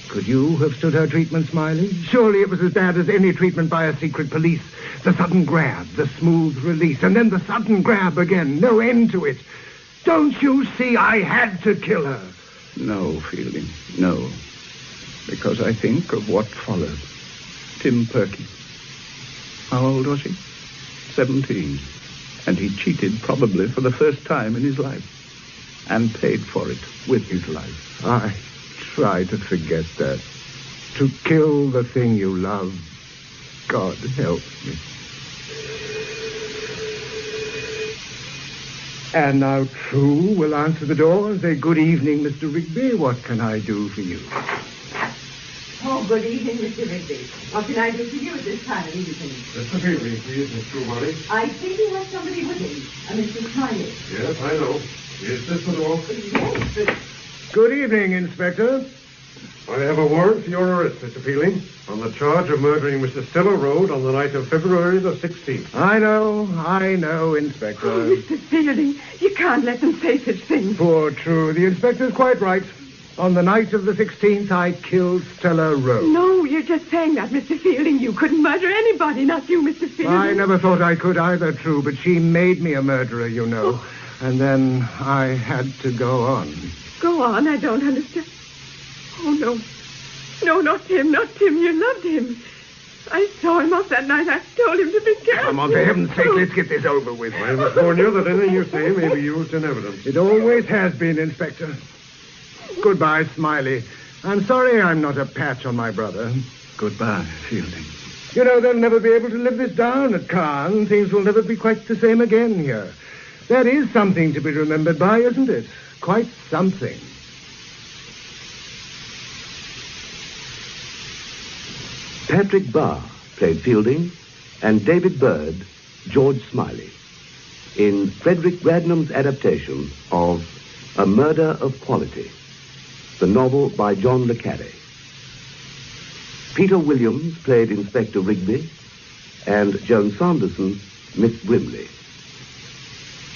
Could you have stood her treatment, Smiley? Surely it was as bad as any treatment by a secret police. The sudden grab, the smooth release, and then the sudden grab again. No end to it. Don't you see I had to kill her? No, Fielding, no. Because I think of what followed. Tim Perky. How old was he? 17. And he cheated probably for the first time in his life. And paid for it with his life. I try to forget that. To kill the thing you love. God help me. And now True will answer the door and say, "Good evening, Mr. Rigby. What can I do for you?" Oh, good evening, Mr. Rigby. What can I do for you at this time of evening? Mr. Fielding, please, Miss Truebody. I think he has somebody with him, a Mr. Smiley. Yes, I know. Is this the door? Yes, but... Good evening, Inspector. I have a warrant for your arrest, Mr. Fielding, on the charge of murdering Mrs. Stella Rhodes on the night of February the 16th. I know, Inspector. Oh, Mr. Fielding, you can't let them say such things. Poor True. The Inspector's quite right. On the night of the 16th, I killed Stella Rhodes. No, you're just saying that, Mr. Fielding. You couldn't murder anybody, not you, Mr. Fielding. I never thought I could either, True, but she made me a murderer, you know. And then I had to go on. Go on, I don't understand. Oh, no. No, not Tim, not Tim. You loved him. I saw him off that night. I told him to be careful. Come on, for heaven's sake, let's get this over with. I must warn you that anything you say may be used in evidence. It always has been, Inspector. Goodbye, Smiley. I'm sorry I'm not a patch on my brother. Goodbye, Fielding. You know, they'll never be able to live this down at Carne. Things will never be quite the same again here. That is something to be remembered by, isn't it? Quite something. Patrick Barr played Fielding, and David Bird, George Smiley, in Frederick Radnam's adaptation of A Murder of Quality, the novel by John le Carré. Peter Williams played Inspector Rigby, and Joan Sanderson, Miss Brimley.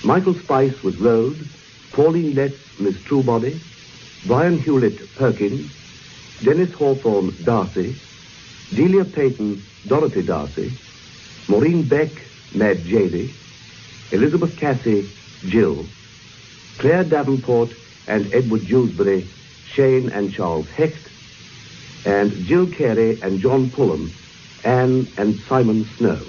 Michael Spice was Rhodes, Pauline Letts, Miss Truebody, Brian Hewlett, Perkins, Dennis Hawthorne, Darcy, Delia Payton, Dorothy Darcy, Maureen Beck, Mad Jady, Elizabeth Cassie, Jill, Claire Davenport and Edward Dewsbury, Shane and Charles Hecht, and Jill Carey and John Pullen, Anne and Simon Snow.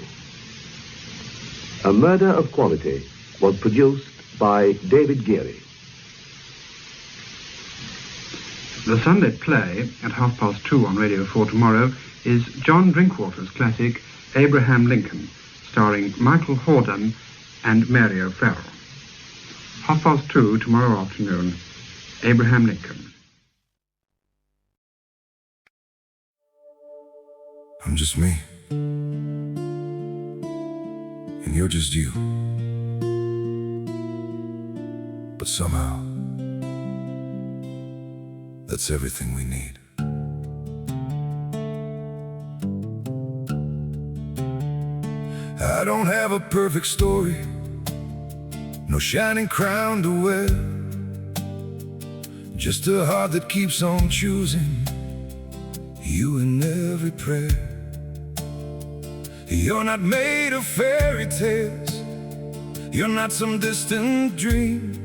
A Murder of Quality was produced by David Geary. The Sunday play at 2:30 on Radio 4 tomorrow is John Drinkwater's classic Abraham Lincoln, starring Michael Hordern and Mary O'Farrell. 2:30 tomorrow afternoon, Abraham Lincoln. I'm just me, and you're just you. But somehow, that's everything we need. I don't have a perfect story, no shining crown to wear, just a heart that keeps on choosing you in every prayer. You're not made of fairy tales, you're not some distant dream,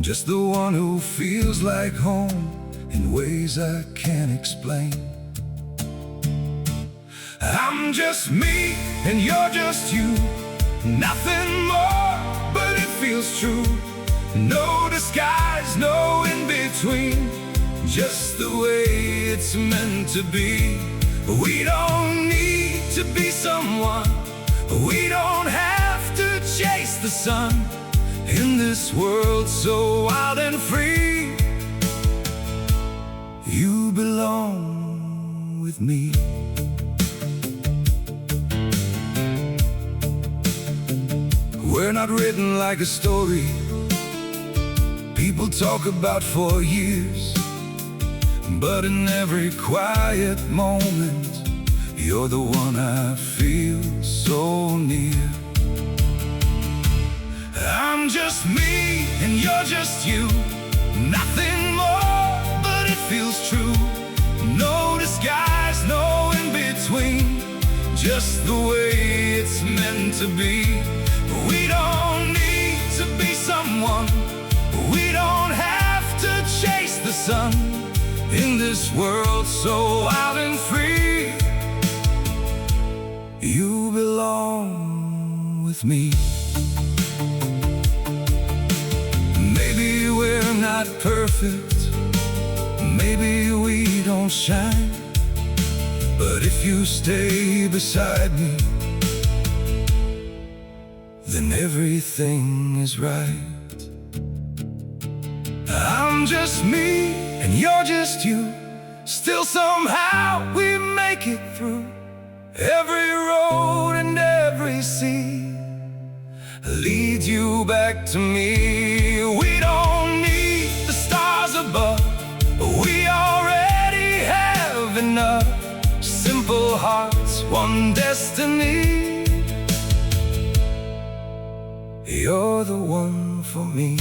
just the one who feels like home in ways I can't explain. I'm just me and you're just you, nothing more, but it feels true. No disguise, no in between, just the way it's meant to be. We don't need to be someone, we don't have to chase the sun, in this world so wild and free. You belong with me. We're not written like a story people talk about for years, but in every quiet moment, you're the one I feel so near. I'm just me and you're just you, nothing more, but it feels true. No disguise, no in between, just the way it's meant to be. We don't need to be someone, we don't have to chase the sun, in this world so wild and free. You belong with me. Maybe we're not perfect, maybe we don't shine, but if you stay beside me, then everything is right. I'm just me and you're just you, still somehow we make it through every road and every sea, leads you back to me. We don't need the stars above, we already have enough. Simple hearts, one destiny. You're the one for me.